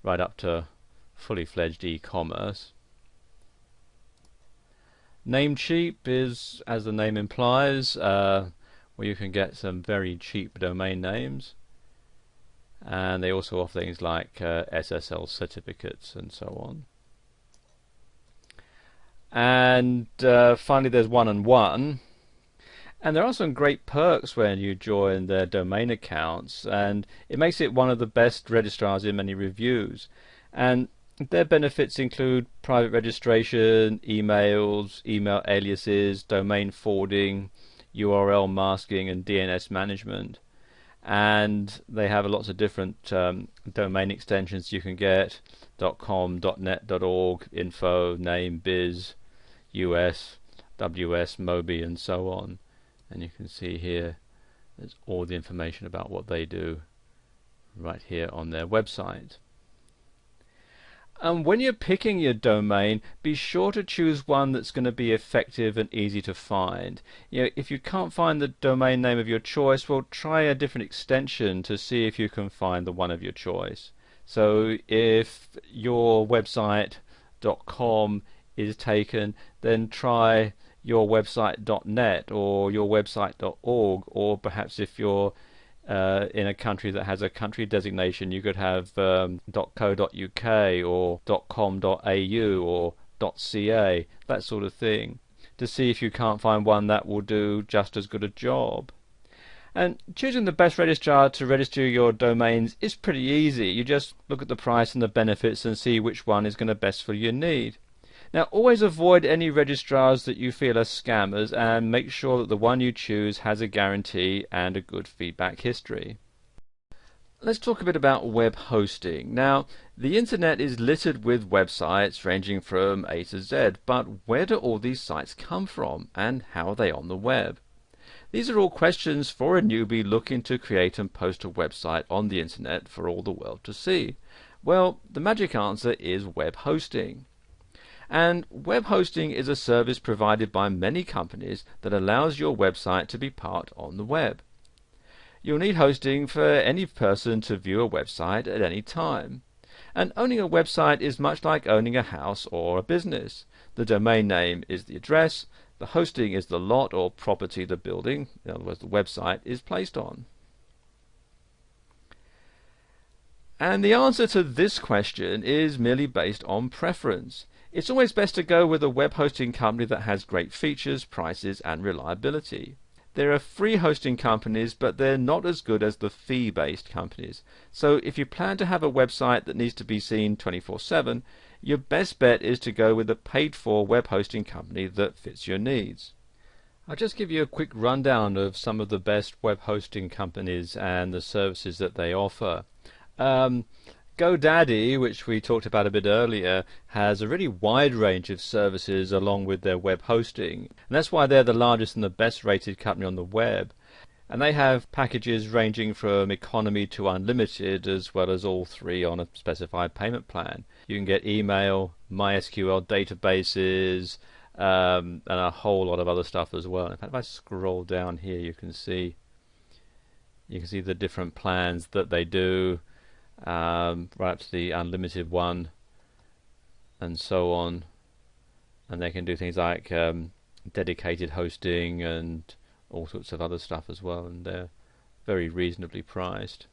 right up to fully fledged e-commerce. Namecheap is, as the name implies, where you can get some very cheap domain names, and they also offer things like SSL certificates and so on. And finally there's 1&1, and there are some great perks when you join their domain accounts, and it makes it one of the best registrars in many reviews. And their benefits include private registration, emails, email aliases, domain forwarding. URL masking and DNS management. And they have lots of different domain extensions you can get: .com, .net, .org, info, name, biz, US, WS, Mobi, and so on. And you can see here there's all the information about what they do right here on their website. And when you're picking your domain, be sure to choose one that's going to be effective and easy to find. If you can't find the domain name of your choice, well, try a different extension to see if you can find the one of your choice. So if your website.com is taken, then try your website.net or your website.org, or perhaps if you're in a country that has a country designation, you could have .co.uk or .com.au or .ca, that sort of thing, to see if you can't find one that will do just as good a job. And choosing the best registrar to register your domains is pretty easy. You just look at the price and the benefits and see which one is going to best fill your need. Now, always avoid any registrars that you feel are scammers, and make sure that the one you choose has a guarantee and a good feedback history. Let's talk a bit about web hosting. Now, the internet is littered with websites ranging from A to Z, but where do all these sites come from, and how are they on the web? These are all questions for a newbie looking to create and post a website on the internet for all the world to see. Well, the magic answer is web hosting. And web hosting is a service provided by many companies that allows your website to be part on the web. You'll need hosting for any person to view a website at any time. And owning a website is much like owning a house or a business. The domain name is the address, the hosting is the lot or property the building, in other words the website, is placed on. And the answer to this question is merely based on preference. It's always best to go with a web hosting company that has great features, prices, and reliability. There are free hosting companies, but they're not as good as the fee-based companies. So if you plan to have a website that needs to be seen 24/7, your best bet is to go with a paid-for web hosting company that fits your needs. I'll just give you a quick rundown of some of the best web hosting companies and the services that they offer. GoDaddy, which we talked about a bit earlier, has a really wide range of services along with their web hosting, and that's why they're the largest and the best rated company on the web. And they have packages ranging from economy to unlimited, as well as all three on a specified payment plan. You can get email, MySQL databases, and a whole lot of other stuff as well. In fact, if I scroll down here, you can see the different plans that they do. Right up to the unlimited one and so on, and they can do things like dedicated hosting and all sorts of other stuff as well, and they're very reasonably priced.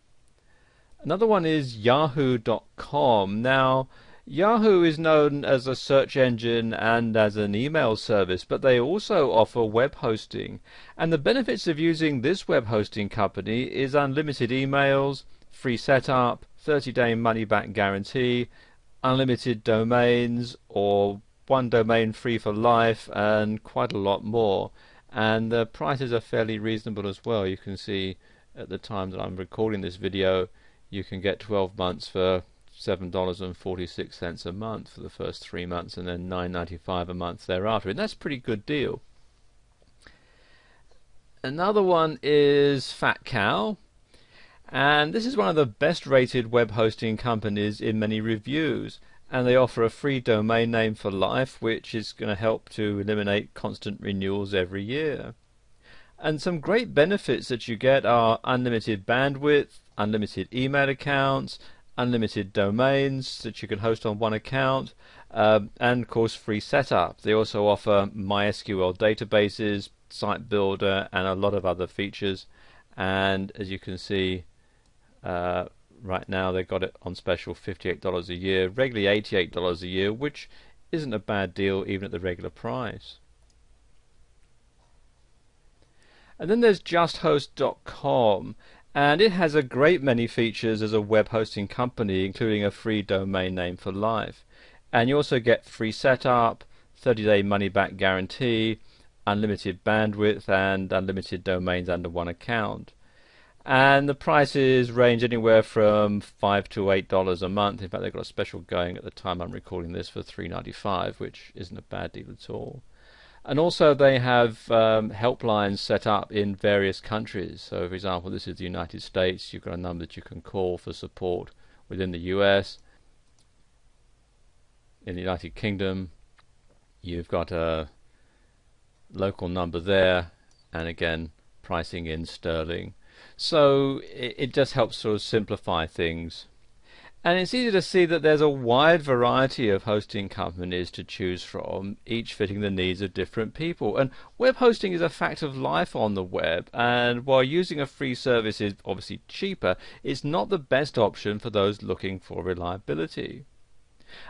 Another one is yahoo.com. Now, Yahoo is known as a search engine and as an email service, but they also offer web hosting, and the benefits of using this web hosting company is unlimited emails, free setup, 30-day money-back guarantee, unlimited domains, or one domain free for life, and quite a lot more. And the prices are fairly reasonable as well. You can see at the time that I'm recording this video, you can get 12 months for $7.46 a month for the first 3 months, and then $9.95 a month thereafter. And that's a pretty good deal. Another one is Fat Cow. And this is one of the best rated web hosting companies in many reviews, and they offer a free domain name for life, which is going to help to eliminate constant renewals every year. And some great benefits that you get are unlimited bandwidth, unlimited email accounts, unlimited domains that you can host on one account, and of course free setup. They also offer MySQL databases, site builder, and a lot of other features. And as you can see, right now they've got it on special $58 a year, regularly $88 a year, which isn't a bad deal even at the regular price. And then there's justhost.com, and it has a great many features as a web hosting company, including a free domain name for life. And you also get free setup, 30-day money-back guarantee, unlimited bandwidth and unlimited domains under one account. And the prices range anywhere from $5 to $8 a month. In fact, they've got a special going at the time I'm recording this for $3.95, which isn't a bad deal at all. And also they have helplines set up in various countries. So, for example, this is the United States. You've got a number that you can call for support within the US. In the United Kingdom, you've got a local number there, and again, pricing in sterling. So it just helps sort of simplify things. And it's easy to see that there's a wide variety of hosting companies to choose from, each fitting the needs of different people. And web hosting is a fact of life on the web, and while using a free service is obviously cheaper, it's not the best option for those looking for reliability.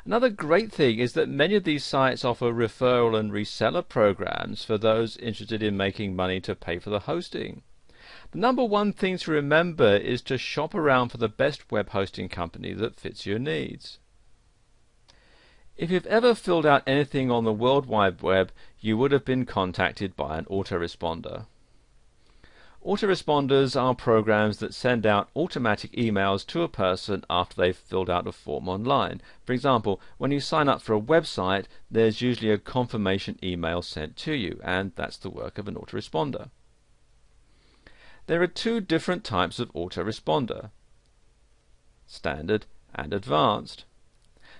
Another great thing is that many of these sites offer referral and reseller programs for those interested in making money to pay for the hosting. The number one thing to remember is to shop around for the best web hosting company that fits your needs. If you've ever filled out anything on the World Wide Web, you would have been contacted by an autoresponder. Autoresponders are programs that send out automatic emails to a person after they've filled out a form online. For example, when you sign up for a website, there's usually a confirmation email sent to you, and that's the work of an autoresponder. There are two different types of autoresponder: standard and advanced.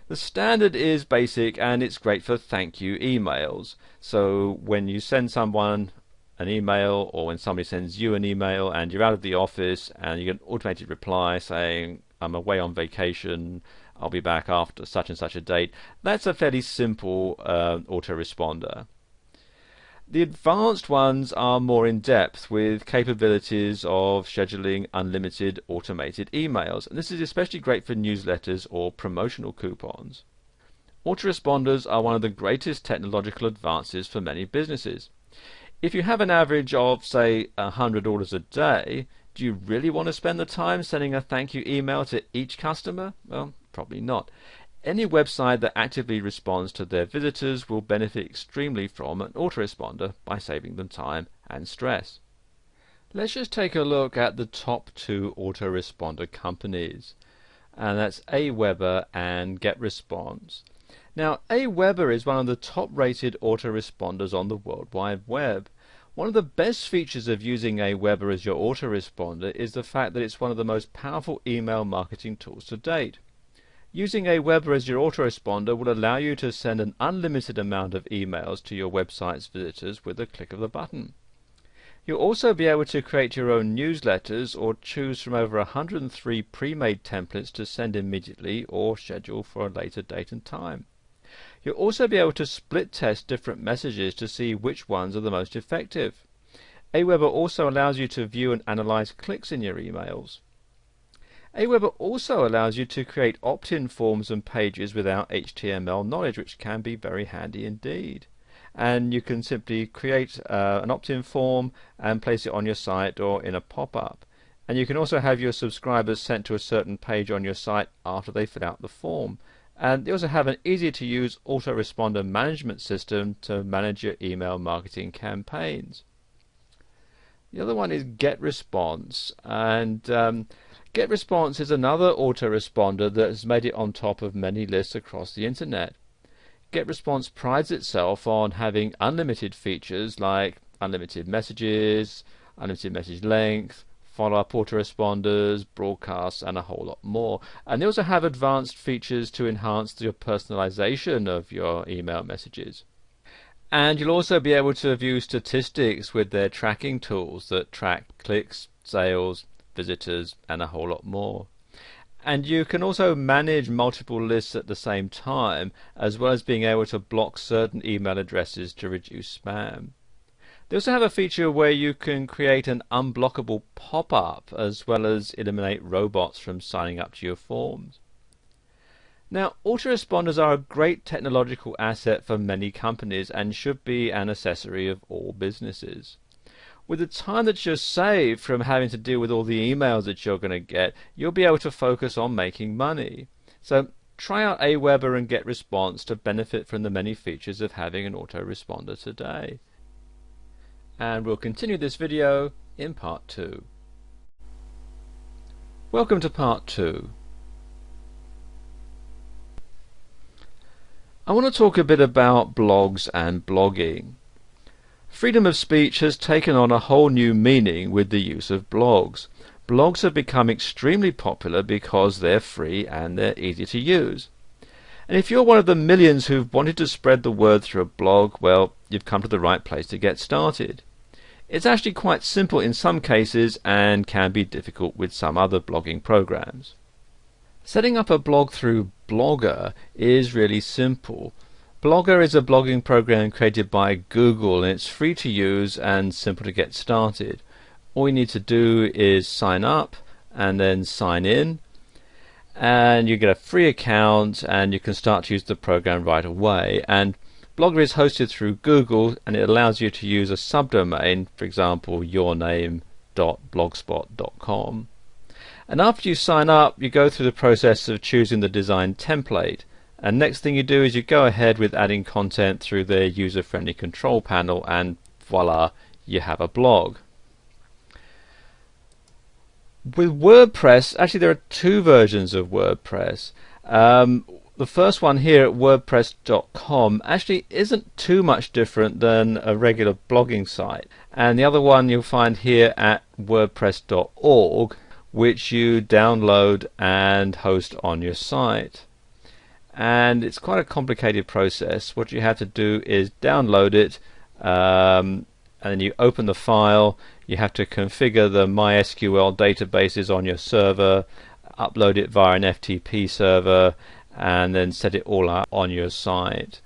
The standard is basic and it's great for thank you emails. So when you send someone an email, or when somebody sends you an email and you're out of the office and you get an automated reply saying, I'm away on vacation, I'll be back after such and such a date, that's a fairly simple autoresponder. The advanced ones are more in depth, with capabilities of scheduling unlimited automated emails, and this is especially great for newsletters or promotional coupons. Autoresponders are one of the greatest technological advances for many businesses. If you have an average of, say, 100 orders a day, do you really want to spend the time sending a thank you email to each customer? Well, probably not. Any website that actively responds to their visitors will benefit extremely from an autoresponder by saving them time and stress. Let's just take a look at the top two autoresponder companies, and that's Aweber and GetResponse. Now, Aweber is one of the top-rated autoresponders on the World Wide Web. One of the best features of using Aweber as your autoresponder is the fact that it's one of the most powerful email marketing tools to date. Using Aweber as your autoresponder will allow you to send an unlimited amount of emails to your website's visitors with a click of the button. You'll also be able to create your own newsletters or choose from over 103 pre-made templates to send immediately or schedule for a later date and time. You'll also be able to split test different messages to see which ones are the most effective. Aweber also allows you to view and analyze clicks in your emails. Aweber also allows you to create opt-in forms and pages without HTML knowledge, which can be very handy indeed. And you can simply create an opt-in form and place it on your site or in a pop-up. And you can also have your subscribers sent to a certain page on your site after they fill out the form. And they also have an easy-to-use autoresponder management system to manage your email marketing campaigns. The other one is GetResponse, and GetResponse is another autoresponder that has made it on top of many lists across the internet. GetResponse prides itself on having unlimited features like unlimited messages, unlimited message length, follow-up autoresponders, broadcasts, and a whole lot more. And they also have advanced features to enhance your personalization of your email messages. And you'll also be able to view statistics with their tracking tools that track clicks, sales, visitors, and a whole lot more. And you can also manage multiple lists at the same time, as well as being able to block certain email addresses to reduce spam. They also have a feature where you can create an unblockable pop-up, as well as eliminate robots from signing up to your forms. Now, autoresponders are a great technological asset for many companies and should be an accessory of all businesses. With the time that you're saved from having to deal with all the emails that you're going to get, you'll be able to focus on making money. So try out Aweber and GetResponse to benefit from the many features of having an autoresponder today. and we'll continue this video in part 2. Welcome to part 2. I want to talk a bit about blogs and blogging. Freedom of speech has taken on a whole new meaning with the use of blogs. Blogs have become extremely popular because they're free and they're easy to use. And if you're one of the millions who've wanted to spread the word through a blog, well, you've come to the right place to get started. It's actually quite simple in some cases and can be difficult with some other blogging programs. Setting up a blog through Blogger is really simple. Blogger is a blogging program created by Google, and it's free to use and simple to get started. All you need to do is sign up and then sign in, and you get a free account and you can start to use the program right away. And Blogger is hosted through Google, and it allows you to use a subdomain, for example yourname.blogspot.com. And after you sign up, you go through the process of choosing the design template. And next thing you do is you go ahead with adding content through the user-friendly control panel, and voila, you have a blog. With WordPress, actually there are two versions of WordPress. The first one here at wordpress.com actually isn't too much different than a regular blogging site. And the other one you'll find here at wordpress.org, which you download and host on your site. And it's quite a complicated process. What you have to do is download it, and then you open the file. You have to configure the MySQL databases on your server, upload it via an FTP server, and then set it all up on your site.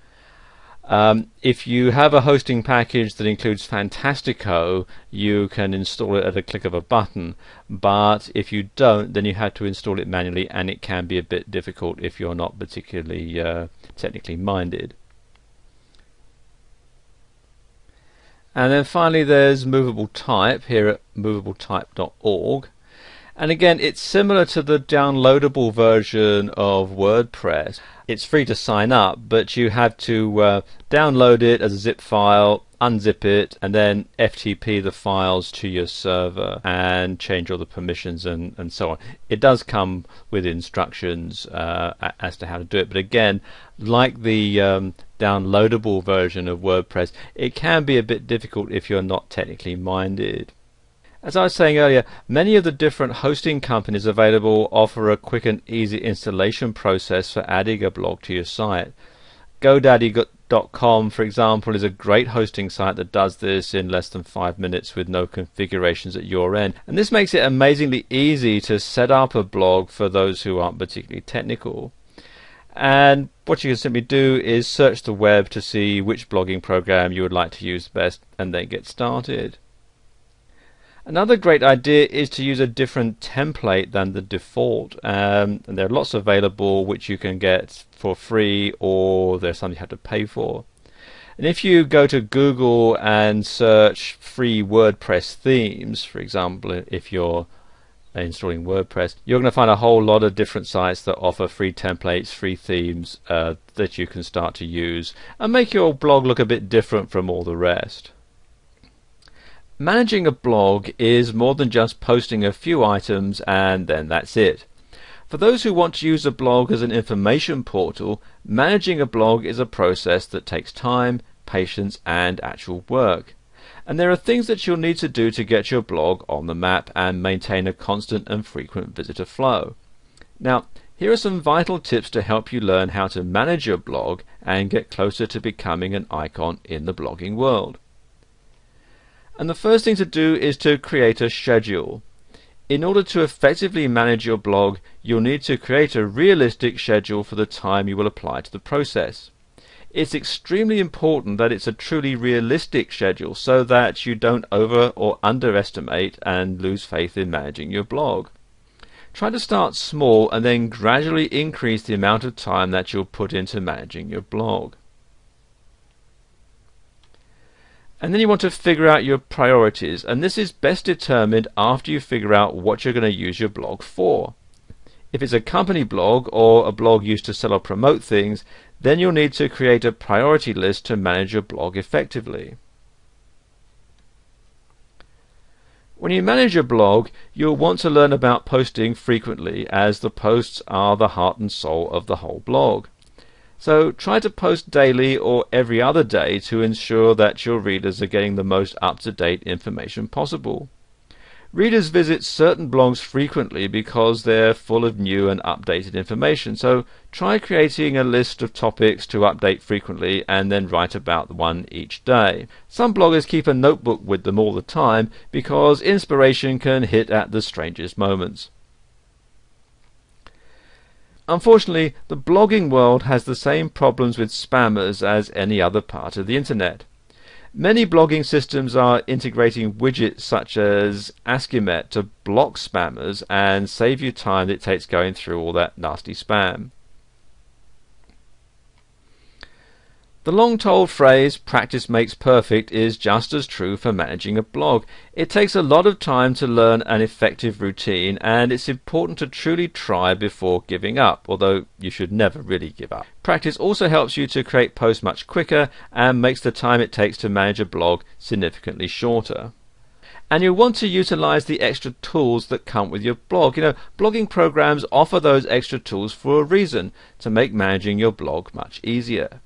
If you have a hosting package that includes Fantastico, you can install it at a click of a button, but if you don't, then you have to install it manually, and it can be a bit difficult if you're not particularly technically minded. And then finally there's movable type here at movabletype.org. And again, it's similar to the downloadable version of WordPress. It's free to sign up, but you have to download it as a zip file, unzip it, and then FTP the files to your server and change all the permissions and so on. It does come with instructions as to how to do it, but again, like the downloadable version of WordPress, it can be a bit difficult if you're not technically minded. As I was saying earlier, many of the different hosting companies available offer a quick and easy installation process for adding a blog to your site. GoDaddy.com, for example, is a great hosting site that does this in less than 5 minutes with no configurations at your end. And this makes it amazingly easy to set up a blog for those who aren't particularly technical. And what you can simply do is search the web to see which blogging program you would like to use best, and then get started. Another great idea is to use a different template than the default, and there are lots available which you can get for free, or there's some you have to pay for. And if you go to Google and search free WordPress themes, for example, if you're installing WordPress, you're going to find a whole lot of different sites that offer free templates, free themes that you can start to use and make your blog look a bit different from all the rest. Managing a blog is more than just posting a few items and then that's it. For those who want to use a blog as an information portal, managing a blog is a process that takes time, patience, and actual work. And there are things that you'll need to do to get your blog on the map and maintain a constant and frequent visitor flow. Now, here are some vital tips to help you learn how to manage your blog and get closer to becoming an icon in the blogging world. And the first thing to do is to create a schedule. In order to effectively manage your blog, you'll need to create a realistic schedule for the time you will apply to the process. It's extremely important that it's a truly realistic schedule so that you don't over or underestimate and lose faith in managing your blog. Try to start small and then gradually increase the amount of time that you'll put into managing your blog. And then you want to figure out your priorities, and this is best determined after you figure out what you're going to use your blog for. If it's a company blog or a blog used to sell or promote things, then you'll need to create a priority list to manage your blog effectively. When you manage your blog, you'll want to learn about posting frequently, as the posts are the heart and soul of the whole blog. So try to post daily or every other day to ensure that your readers are getting the most up-to-date information possible. Readers visit certain blogs frequently because they're full of new and updated information, so try creating a list of topics to update frequently and then write about one each day. Some bloggers keep a notebook with them all the time because inspiration can hit at the strangest moments. Unfortunately, the blogging world has the same problems with spammers as any other part of the internet. Many blogging systems are integrating widgets such as Askimet to block spammers and save you time that it takes going through all that nasty spam. The long-told phrase, practice makes perfect, is just as true for managing a blog. It takes a lot of time to learn an effective routine, and it's important to truly try before giving up, although you should never really give up. Practice also helps you to create posts much quicker and makes the time it takes to manage a blog significantly shorter. And you'll want to utilize the extra tools that come with your blog. Blogging programs offer those extra tools for a reason, to make managing your blog much easier.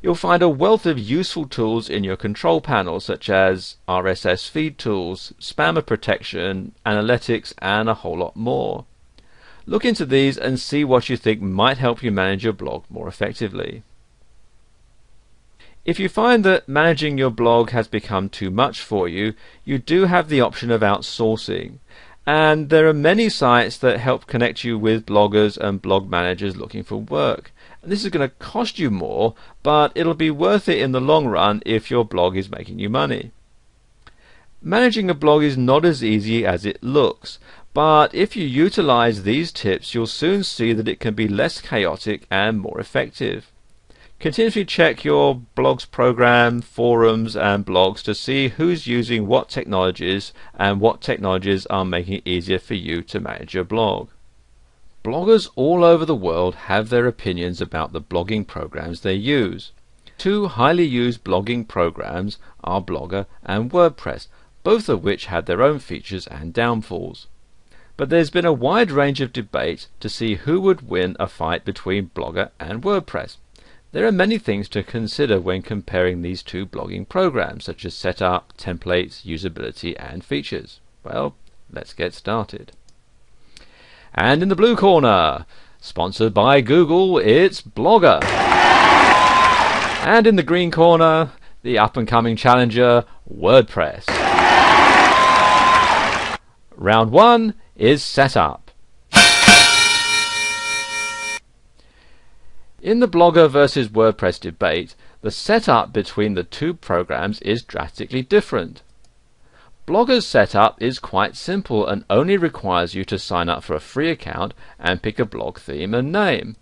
You'll find a wealth of useful tools in your control panel, such as RSS feed tools, spammer protection, analytics, and a whole lot more. Look into these and see what you think might help you manage your blog more effectively. If you find that managing your blog has become too much for you, you do have the option of outsourcing. And there are many sites that help connect you with bloggers and blog managers looking for work. And this is going to cost you more, but it'll be worth it in the long run if your blog is making you money. Managing a blog is not as easy as it looks, but if you utilize these tips, you'll soon see that it can be less chaotic and more effective. Continuously check your blog's program, forums, and blogs to see who's using what technologies and what technologies are making it easier for you to manage your blog. Bloggers all over the world have their opinions about the blogging programs they use. Two highly used blogging programs are Blogger and WordPress, both of which have their own features and downfalls. But there's been a wide range of debate to see who would win a fight between Blogger and WordPress. There are many things to consider when comparing these two blogging programs, such as setup, templates, usability, and features. Well, let's get started. And in the blue corner, sponsored by Google, it's Blogger. And in the green corner, the up-and-coming challenger, WordPress. Round 1 is setup. In the Blogger versus WordPress debate, the setup between the two programs is drastically different. Blogger's setup is quite simple and only requires you to sign up for a free account and pick a blog theme and name.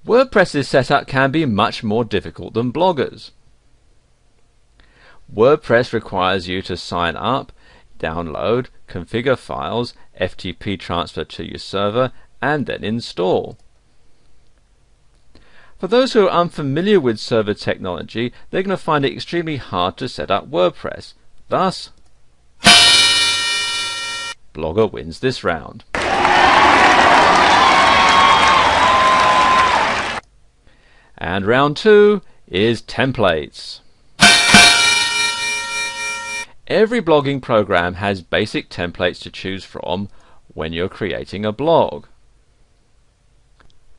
WordPress's setup can be much more difficult than Blogger's. WordPress requires you to sign up, download, configure files, FTP transfer to your server, and then install. For those who are unfamiliar with server technology, they're going to find it extremely hard to set up WordPress. Thus, Blogger wins this round. And round 2 is templates. Every blogging program has basic templates to choose from when you're creating a blog.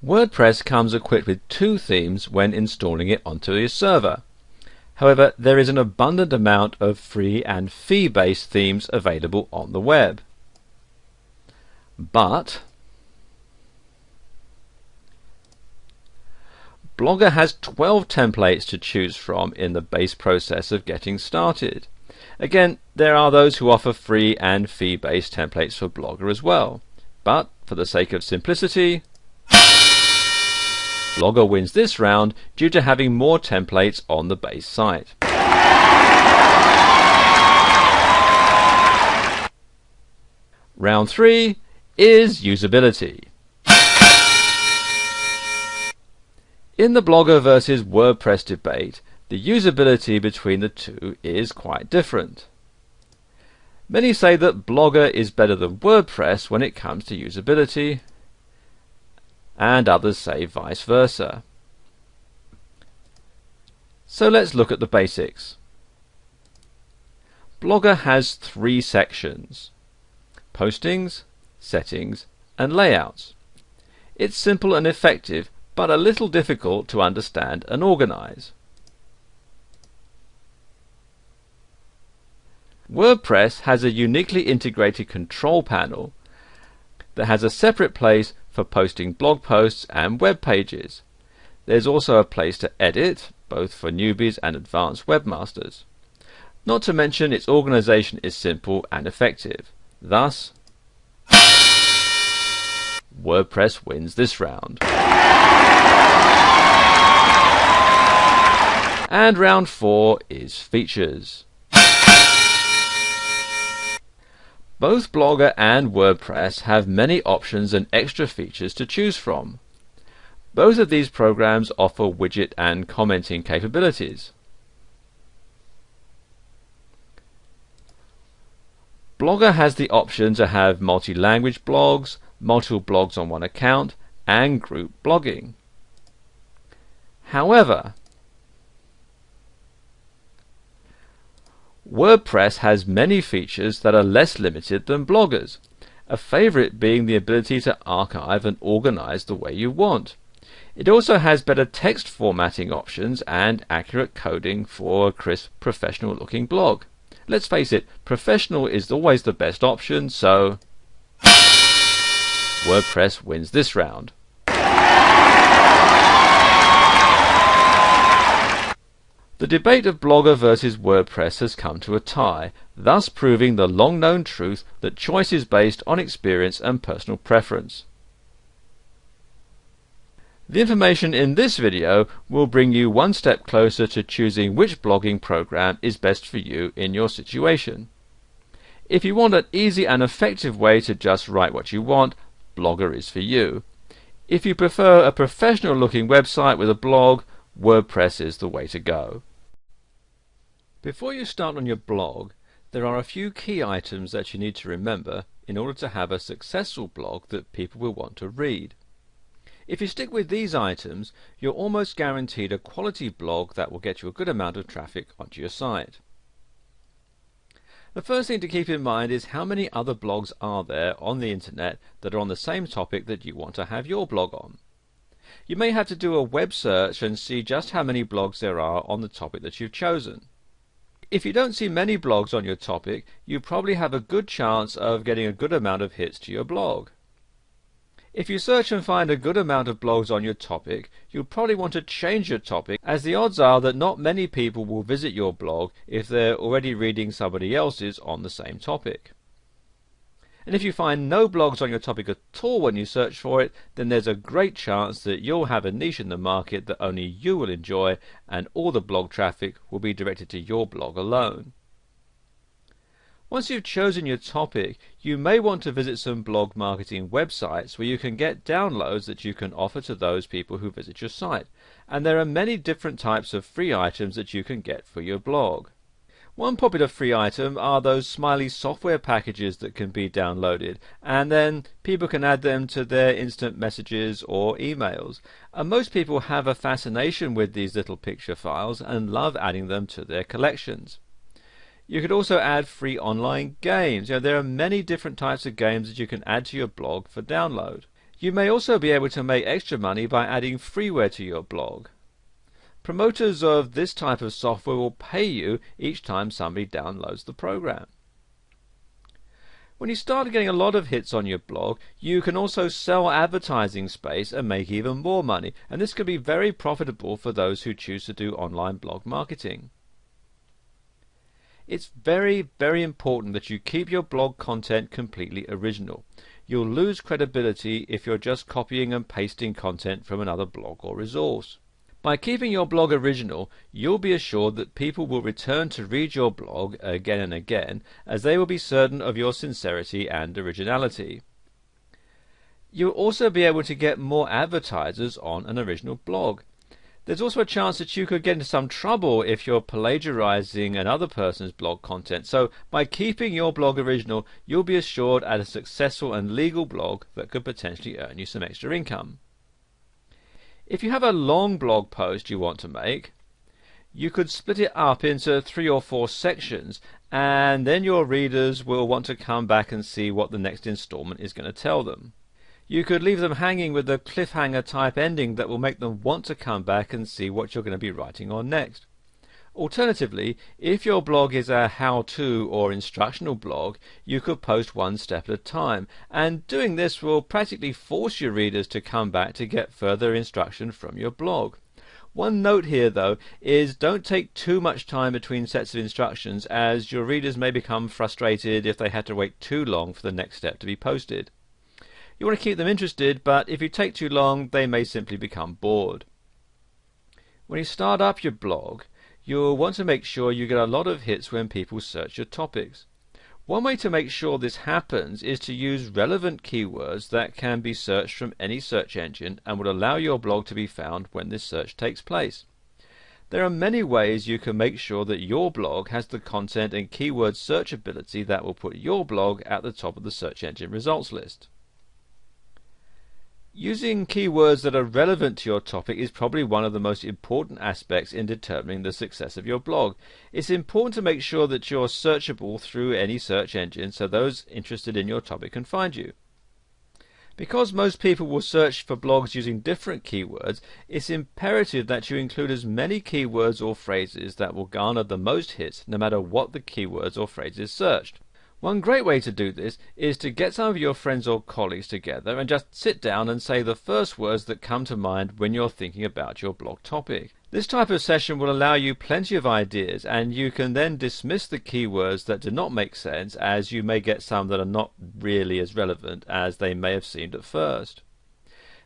WordPress comes equipped with 2 themes when installing it onto your server. However, there is an abundant amount of free and fee-based themes available on the web. But Blogger has 12 templates to choose from in the base process of getting started. Again, there are those who offer free and fee-based templates for Blogger as well. But for the sake of simplicity, Blogger wins this round due to having more templates on the base site. Round 3 is usability. In the Blogger versus WordPress debate, the usability between the two is quite different. Many say that Blogger is better than WordPress when it comes to usability, and others say vice versa. So let's look at the basics. Blogger has 3 sections: postings, settings, and layouts. It's simple and effective, but a little difficult to understand and organize. WordPress has a uniquely integrated control panel that has a separate place for posting blog posts and web pages. There's also a place to edit, both for newbies and advanced webmasters. Not to mention its organization is simple and effective. Thus, WordPress wins this round. And round 4 is features. Both Blogger and WordPress have many options and extra features to choose from. Both of these programs offer widget and commenting capabilities. Blogger has the option to have multi-language blogs, multiple blogs on one account, and group blogging. However, WordPress has many features that are less limited than Blogger's, a favorite being the ability to archive and organize the way you want. It also has better text formatting options and accurate coding for a crisp, professional-looking blog. Let's face it, professional is always the best option, so WordPress wins this round. The debate of Blogger versus WordPress has come to a tie, thus proving the long-known truth that choice is based on experience and personal preference. The information in this video will bring you one step closer to choosing which blogging program is best for you in your situation. If you want an easy and effective way to just write what you want, Blogger is for you. If you prefer a professional-looking website with a blog, WordPress is the way to go. Before you start on your blog, there are a few key items that you need to remember in order to have a successful blog that people will want to read. If you stick with these items, you're almost guaranteed a quality blog that will get you a good amount of traffic onto your site. The first thing to keep in mind is how many other blogs are there on the internet that are on the same topic that you want to have your blog on. You may have to do a web search and see just how many blogs there are on the topic that you've chosen. If you don't see many blogs on your topic, you probably have a good chance of getting a good amount of hits to your blog. If you search and find a good amount of blogs on your topic, you'll probably want to change your topic, as the odds are that not many people will visit your blog if they're already reading somebody else's on the same topic. And if you find no blogs on your topic at all when you search for it, then there's a great chance that you'll have a niche in the market that only you will enjoy, and all the blog traffic will be directed to your blog alone. Once you've chosen your topic, you may want to visit some blog marketing websites where you can get downloads that you can offer to those people who visit your site. And there are many different types of free items that you can get for your blog. One popular free item are those smiley software packages that can be downloaded, and then people can add them to their instant messages or emails. And most people have a fascination with these little picture files and love adding them to their collections. You could also add free online games. There are many different types of games that you can add to your blog for download. You may also be able to make extra money by adding freeware to your blog. Promoters of this type of software will pay you each time somebody downloads the program. When you start getting a lot of hits on your blog, you can also sell advertising space and make even more money, and this can be very profitable for those who choose to do online blog marketing. It's very, very important that you keep your blog content completely original. You'll lose credibility if you're just copying and pasting content from another blog or resource. By keeping your blog original, you'll be assured that people will return to read your blog again and again, as they will be certain of your sincerity and originality. You'll also be able to get more advertisers on an original blog. There's also a chance that you could get into some trouble if you're plagiarizing another person's blog content. So by keeping your blog original, you'll be assured at a successful and legal blog that could potentially earn you some extra income. If you have a long blog post you want to make, you could split it up into 3 or 4 sections, and then your readers will want to come back and see what the next installment is going to tell them. You could leave them hanging with a cliffhanger type ending that will make them want to come back and see what you're going to be writing on next. Alternatively, if your blog is a how-to or instructional blog, you could post one step at a time, and doing this will practically force your readers to come back to get further instruction from your blog. One note here though is don't take too much time between sets of instructions, as your readers may become frustrated if they had to wait too long for the next step to be posted. You want to keep them interested, but if you take too long, they may simply become bored. When you start up your blog, you'll want to make sure you get a lot of hits when people search your topics. One way to make sure this happens is to use relevant keywords that can be searched from any search engine and will allow your blog to be found when this search takes place. There are many ways you can make sure that your blog has the content and keyword searchability that will put your blog at the top of the search engine results list. Using keywords that are relevant to your topic is probably one of the most important aspects in determining the success of your blog. It's important to make sure that you're searchable through any search engine so those interested in your topic can find you. Because most people will search for blogs using different keywords, it's imperative that you include as many keywords or phrases that will garner the most hits no matter what the keywords or phrases searched. One great way to do this is to get some of your friends or colleagues together and just sit down and say the first words that come to mind when you're thinking about your blog topic. This type of session will allow you plenty of ideas, and you can then dismiss the keywords that do not make sense, as you may get some that are not really as relevant as they may have seemed at first.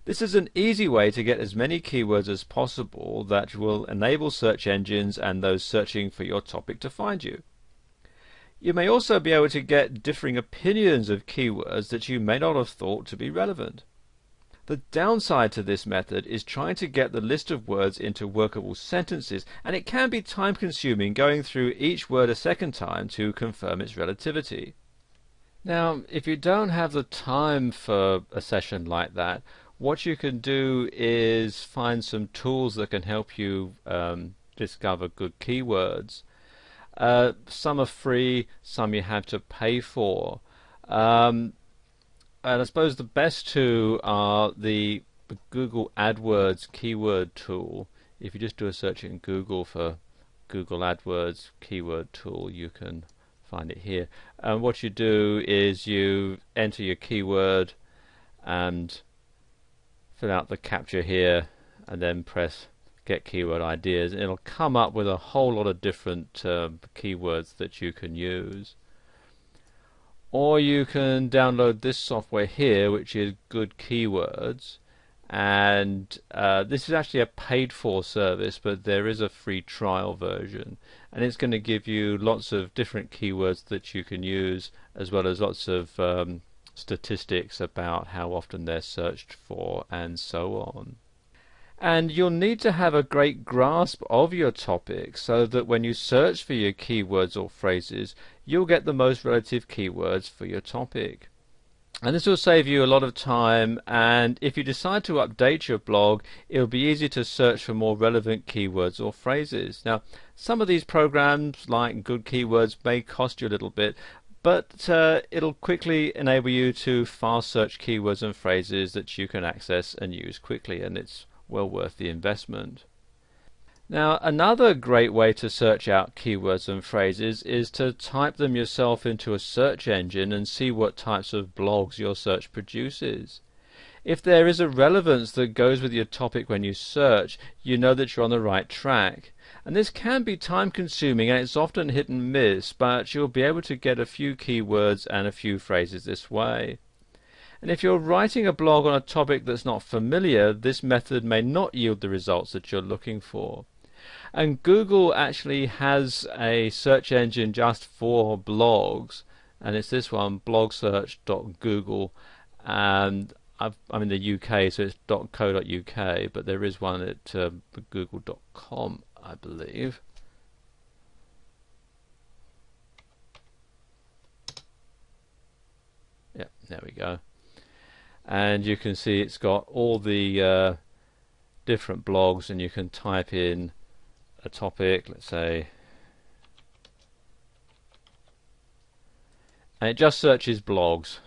This is an easy way to get as many keywords as possible that will enable search engines and those searching for your topic to find you. You may also be able to get differing opinions of keywords that you may not have thought to be relevant. The downside to this method is trying to get the list of words into workable sentences, and it can be time consuming going through each word a second time to confirm its relativity. Now, if you don't have the time for a session like that, what you can do is find some tools that can help you discover good keywords. Some are free, some you have to pay for. And I suppose the best two are the Google AdWords keyword tool. If you just do a search in Google for Google AdWords keyword tool, you can find it here. And what you do is you enter your keyword and fill out the captcha here, and then press Get Keyword Ideas. It'll come up with a whole lot of different keywords that you can use. Or you can download this software here, which is Good Keywords, and this is actually a paid for service, but there is a free trial version, and it's going to give you lots of different keywords that you can use, as well as lots of statistics about how often they're searched for and so on. And you'll need to have a great grasp of your topic so that when you search for your keywords or phrases, you'll get the most relative keywords for your topic. And this will save you a lot of time, and if you decide to update your blog, it'll be easy to search for more relevant keywords or phrases. Now, some of these programs, like Good Keywords, may cost you a little bit, but it'll quickly enable you to fast search keywords and phrases that you can access and use quickly, and it's well worth the investment. Now, another great way to search out keywords and phrases is to type them yourself into a search engine and see what types of blogs your search produces. If there is a relevance that goes with your topic when you search, you know that you're on the right track. And this can be time consuming, and it's often hit and miss, but you'll be able to get a few keywords and a few phrases this way. And if you're writing a blog on a topic that's not familiar, this method may not yield the results that you're looking for. And Google actually has a search engine just for blogs, and it's this one, blogsearch.google, and I'm in the UK, so it's .co.uk, but there is one at google.com, I believe. Yeah, there we go. And you can see it's got all the different blogs, and you can type in a topic, let's say, and it just searches blogs.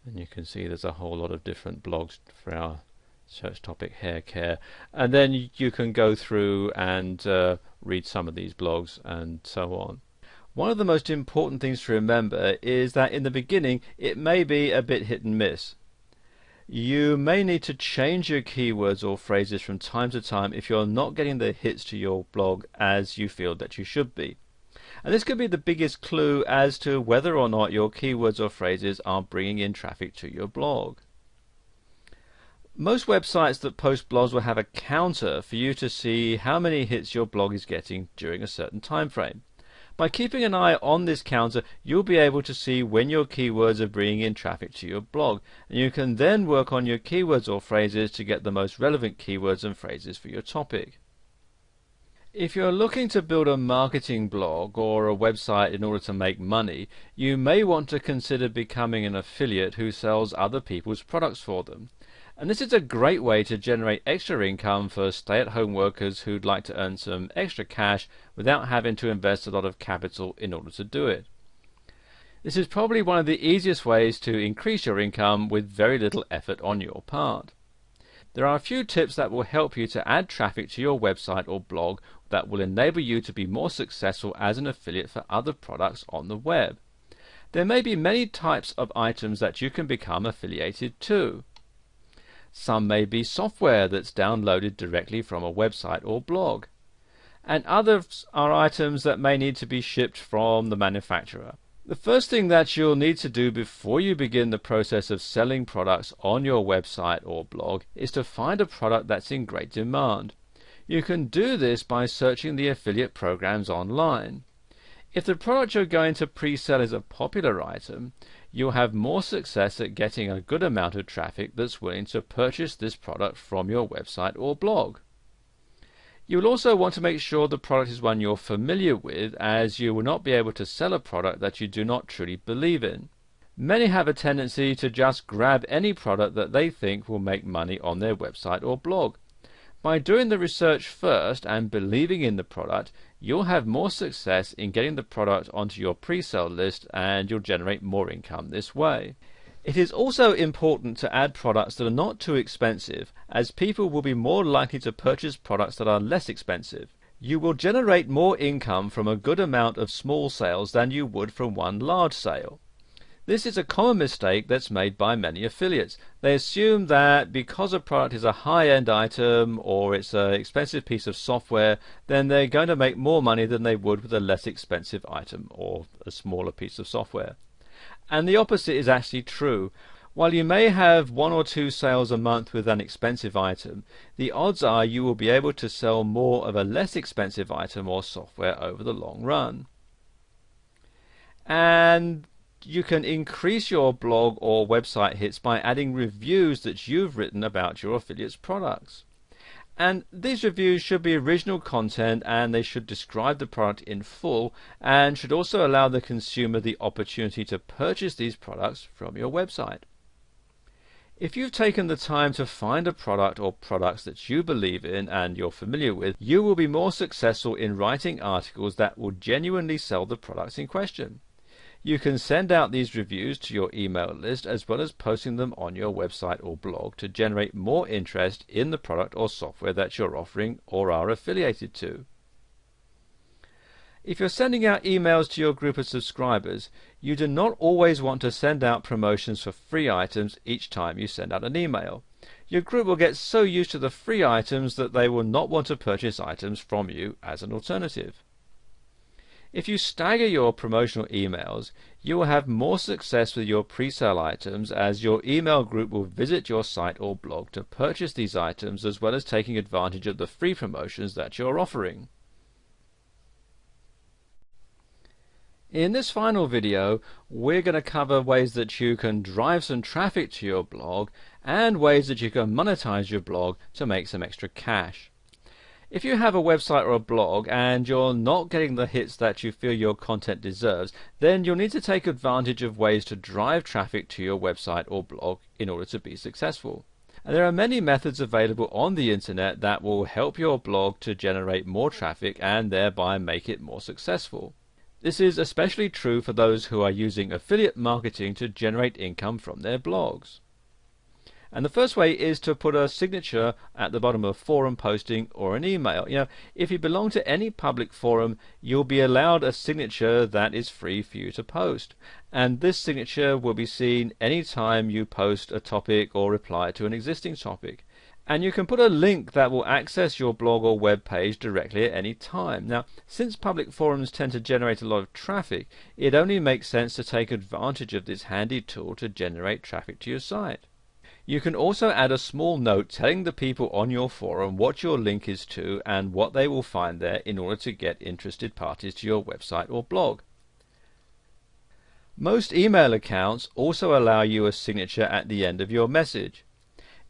And you can see there's a whole lot of different blogs for our search topic, hair care. And then you can go through and read some of these blogs and so on. One of the most important things to remember is that in the beginning it may be a bit hit and miss. You may need to change your keywords or phrases from time to time if you're not getting the hits to your blog as you feel that you should be. And this could be the biggest clue as to whether or not your keywords or phrases are bringing in traffic to your blog. Most websites that post blogs will have a counter for you to see how many hits your blog is getting during a certain time frame. By keeping an eye on this counter, you'll be able to see when your keywords are bringing in traffic to your blog, and you can then work on your keywords or phrases to get the most relevant keywords and phrases for your topic. If you're looking to build a marketing blog or a website in order to make money, you may want to consider becoming an affiliate who sells other people's products for them. And this is a great way to generate extra income for stay-at-home workers who'd like to earn some extra cash without having to invest a lot of capital in order to do it. This is probably one of the easiest ways to increase your income with very little effort on your part. There are a few tips that will help you to add traffic to your website or blog that will enable you to be more successful as an affiliate for other products on the web. There may be many types of items that you can become affiliated to. Some may be software that's downloaded directly from a website or blog, and others are items that may need to be shipped from the manufacturer. The first thing that you'll need to do before you begin the process of selling products on your website or blog is to find a product that's in great demand. You can do this by searching the affiliate programs online. If the product you're going to pre-sell is a popular item, you'll have more success at getting a good amount of traffic that's willing to purchase this product from your website or blog. You will also want to make sure the product is one you're familiar with, as you will not be able to sell a product that you do not truly believe in. Many have a tendency to just grab any product that they think will make money on their website or blog. By doing the research first and believing in the product, you'll have more success in getting the product onto your pre-sale list, and you'll generate more income this way. It is also important to add products that are not too expensive, as people will be more likely to purchase products that are less expensive. You will generate more income from a good amount of small sales than you would from one large sale. This is a common mistake that's made by many affiliates. They assume that because a product is a high-end item or it's an expensive piece of software, then they're going to make more money than they would with a less expensive item or a smaller piece of software. And the opposite is actually true. While you may have 1 or 2 sales a month with an expensive item, the odds are you will be able to sell more of a less expensive item or software over the long run. And you can increase your blog or website hits by adding reviews that you've written about your affiliate's products. And these reviews should be original content, and they should describe the product in full, and should also allow the consumer the opportunity to purchase these products from your website. If you've taken the time to find a product or products that you believe in and you're familiar with, you will be more successful in writing articles that will genuinely sell the products in question. You can send out these reviews to your email list as well as posting them on your website or blog to generate more interest in the product or software that you're offering or are affiliated to. If you're sending out emails to your group of subscribers, you do not always want to send out promotions for free items each time you send out an email. Your group will get so used to the free items that they will not want to purchase items from you as an alternative. If you stagger your promotional emails, you will have more success with your pre-sale items, as your email group will visit your site or blog to purchase these items as well as taking advantage of the free promotions that you're offering. In this final video, we're going to cover ways that you can drive some traffic to your blog and ways that you can monetize your blog to make some extra cash. If you have a website or a blog and you're not getting the hits that you feel your content deserves, then you'll need to take advantage of ways to drive traffic to your website or blog in order to be successful. And there are many methods available on the internet that will help your blog to generate more traffic and thereby make it more successful. This is especially true for those who are using affiliate marketing to generate income from their blogs. And the first way is to put a signature at the bottom of a forum posting or an email. If you belong to any public forum, you'll be allowed a signature that is free for you to post. And this signature will be seen anytime you post a topic or reply to an existing topic. And you can put a link that will access your blog or web page directly at any time. Now, since public forums tend to generate a lot of traffic, it only makes sense to take advantage of this handy tool to generate traffic to your site. You can also add a small note telling the people on your forum what your link is to and what they will find there in order to get interested parties to your website or blog. Most email accounts also allow you a signature at the end of your message.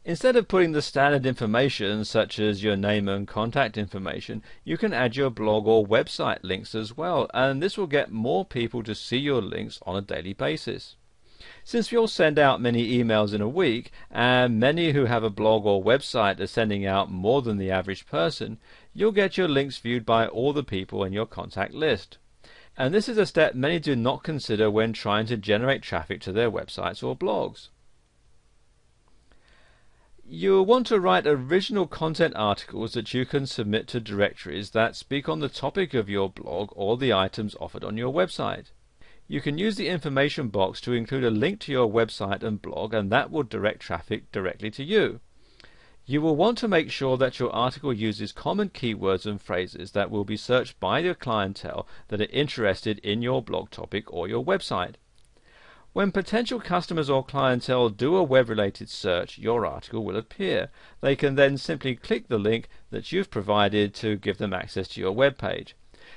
Instead of putting the standard information such as your name and contact information, you can add your blog or website links as well, and this will get more people to see your links on a daily basis. Since you'll send out many emails in a week, and many who have a blog or website are sending out more than the average person, you'll get your links viewed by all the people in your contact list. And this is a step many do not consider when trying to generate traffic to their websites or blogs. You'll want to write original content articles that you can submit to directories that speak on the topic of your blog or the items offered on your website. You can use the information box to include a link to your website and blog, and that will direct traffic directly to you. You will want to make sure that your article uses common keywords and phrases that will be searched by your clientele that are interested in your blog topic or your website. When potential customers or clientele do a web-related search, your article will appear. They can then simply click the link that you've provided to give them access to your web page.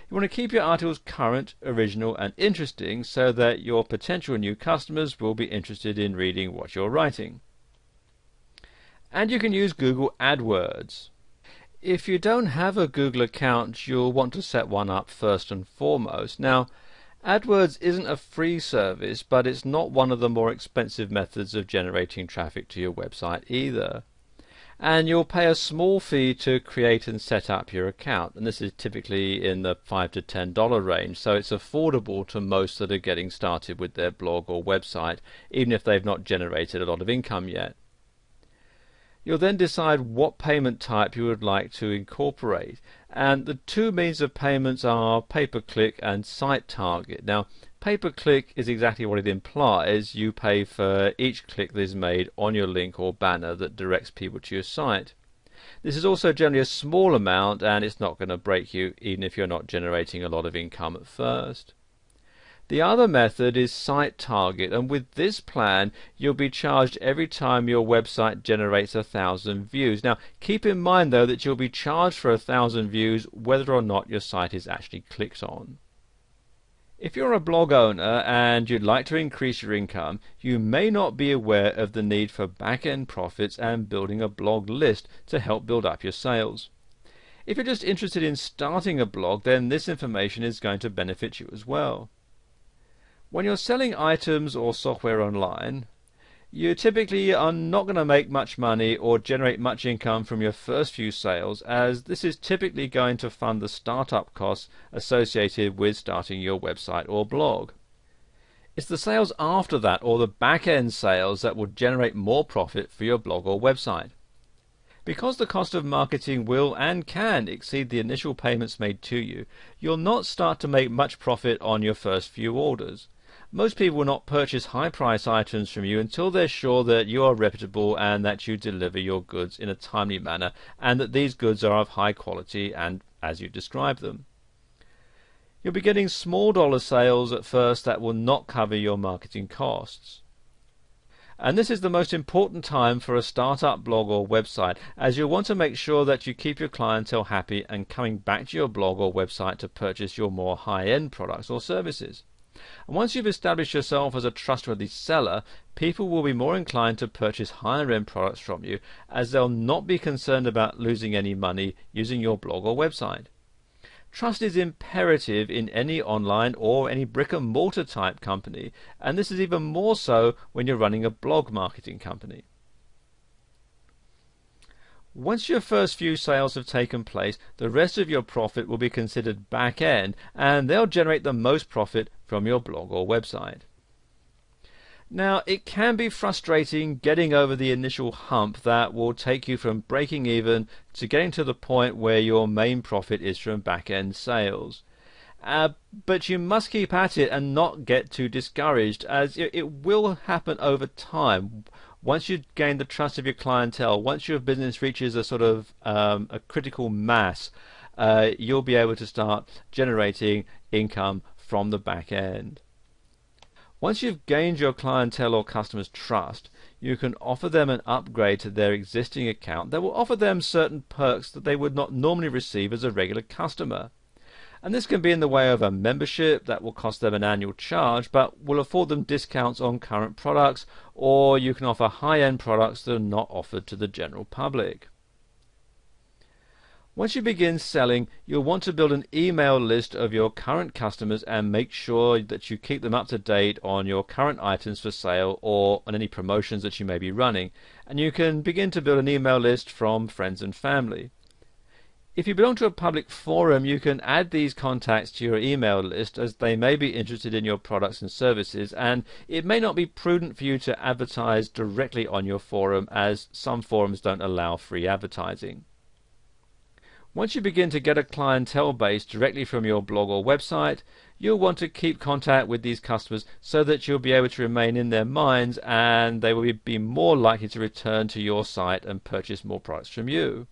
You want to keep your articles current, original and interesting so that your potential new customers will be interested in reading what you're writing. And you can use Google AdWords. If you don't have a Google account, you'll want to set one up first and foremost. Now, AdWords isn't a free service, but it's not one of the more expensive methods of generating traffic to your website either. And you'll pay a small fee to create and set up your account, and this is typically in the $5 to $10 range, so it's affordable to most that are getting started with their blog or website, even if they've not generated a lot of income yet. You'll then decide what payment type you would like to incorporate, and the two means of payments are pay-per-click and site target. Now, pay-per-click is exactly what it implies. You pay for each click that is made on your link or banner that directs people to your site. This is also generally a small amount, and it's not going to break you even if you're not generating a lot of income at first. The other method is site target, and with this plan you'll be charged every time your website generates 1,000 views. Now keep in mind though that you'll be charged for 1,000 views whether or not your site is actually clicked on. If you're a blog owner and you'd like to increase your income, you may not be aware of the need for back-end profits and building a blog list to help build up your sales. If you're just interested in starting a blog, then this information is going to benefit you as well. When you're selling items or software online, you typically are not going to make much money or generate much income from your first few sales, as this is typically going to fund the startup costs associated with starting your website or blog. It's the sales after that, or the back-end sales, that will generate more profit for your blog or website. Because the cost of marketing will and can exceed the initial payments made to you, you'll not start to make much profit on your first few orders. Most people will not purchase high-price items from you until they're sure that you are reputable and that you deliver your goods in a timely manner and that these goods are of high quality and as you describe them. You'll be getting small dollar sales at first that will not cover your marketing costs. And this is the most important time for a startup blog or website, as you'll want to make sure that you keep your clientele happy and coming back to your blog or website to purchase your more high-end products or services. And once you've established yourself as a trustworthy seller, people will be more inclined to purchase higher-end products from you, as they'll not be concerned about losing any money using your blog or website. Trust is imperative in any online or any brick-and-mortar type company, and this is even more so when you're running a blog marketing company. Once your first few sales have taken place, the rest of your profit will be considered back-end, and they'll generate the most profit from your blog or website. Now, it can be frustrating getting over the initial hump that will take you from breaking even to getting to the point where your main profit is from back-end sales. But you must keep at it and not get too discouraged, as it will happen over time. Once you gain the trust of your clientele, once your business reaches a sort of a critical mass, you'll be able to start generating income from the back end. Once you've gained your clientele or customers' trust, you can offer them an upgrade to their existing account that will offer them certain perks that they would not normally receive as a regular customer. And this can be in the way of a membership that will cost them an annual charge but will afford them discounts on current products, or you can offer high-end products that are not offered to the general public. Once you begin selling, you'll want to build an email list of your current customers and make sure that you keep them up to date on your current items for sale or on any promotions that you may be running. And you can begin to build an email list from friends and family. If you belong to a public forum, you can add these contacts to your email list, as they may be interested in your products and services, and it may not be prudent for you to advertise directly on your forum, as some forums don't allow free advertising. Once you begin to get a clientele base directly from your blog or website, you'll want to keep contact with these customers so that you'll be able to remain in their minds, and they will be more likely to return to your site and purchase more products from you.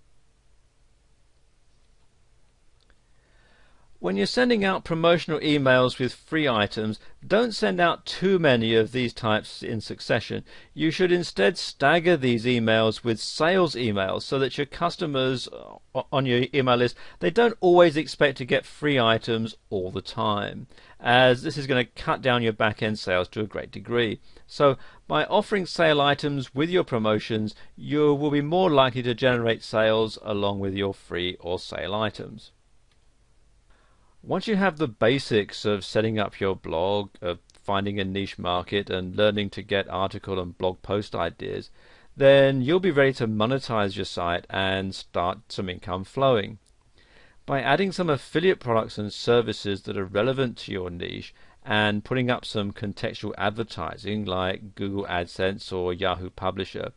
When you're sending out promotional emails with free items, don't send out too many of these types in succession. You should instead stagger these emails with sales emails so that your customers on your email list, they don't always expect to get free items all the time, as this is going to cut down your back-end sales to a great degree. So by offering sale items with your promotions, you will be more likely to generate sales along with your free or sale items. Once you have the basics of setting up your blog, of finding a niche market and learning to get article and blog post ideas, then you'll be ready to monetize your site and start some income flowing. By adding some affiliate products and services that are relevant to your niche and putting up some contextual advertising like Google AdSense or Yahoo Publisher,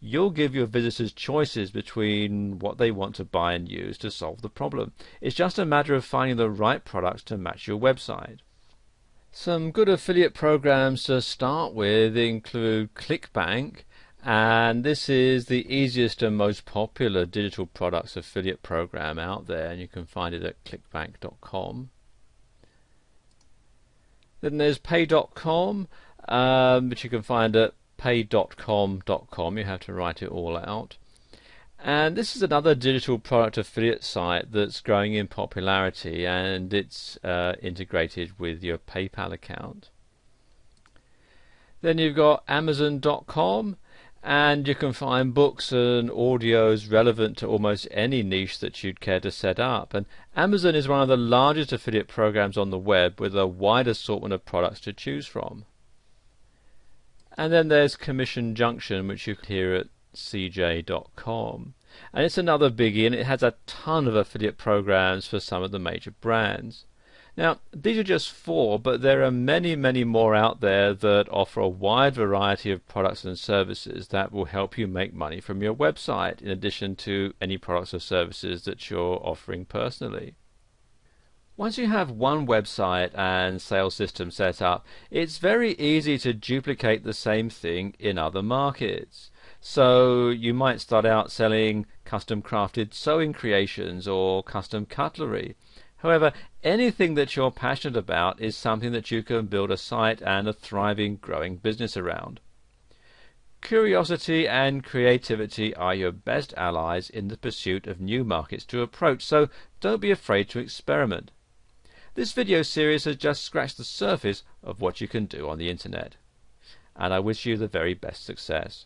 you'll give your visitors choices between what they want to buy and use to solve the problem. It's just a matter of finding the right products to match your website. Some good affiliate programs to start with include ClickBank, and this is the easiest and most popular digital products affiliate program out there, and you can find it at clickbank.com. Then there's pay.com, which you can find at pay.com.com. You have to write it all out. And this is another digital product affiliate site that's growing in popularity, and it's integrated with your PayPal account. Then you've got Amazon.com, and you can find books and audios relevant to almost any niche that you'd care to set up. And Amazon is one of the largest affiliate programs on the web, with a wide assortment of products to choose from. And then there's Commission Junction, which you can hear at cj.com. And it's another biggie, and it has a ton of affiliate programs for some of the major brands. Now, these are just 4, but there are many, many more out there that offer a wide variety of products and services that will help you make money from your website, in addition to any products or services that you're offering personally. Once you have one website and sales system set up, it's very easy to duplicate the same thing in other markets. So you might start out selling custom crafted sewing creations or custom cutlery. However, anything that you're passionate about is something that you can build a site and a thriving, growing business around. Curiosity and creativity are your best allies in the pursuit of new markets to approach, so don't be afraid to experiment. This video series has just scratched the surface of what you can do on the internet, and I wish you the very best success.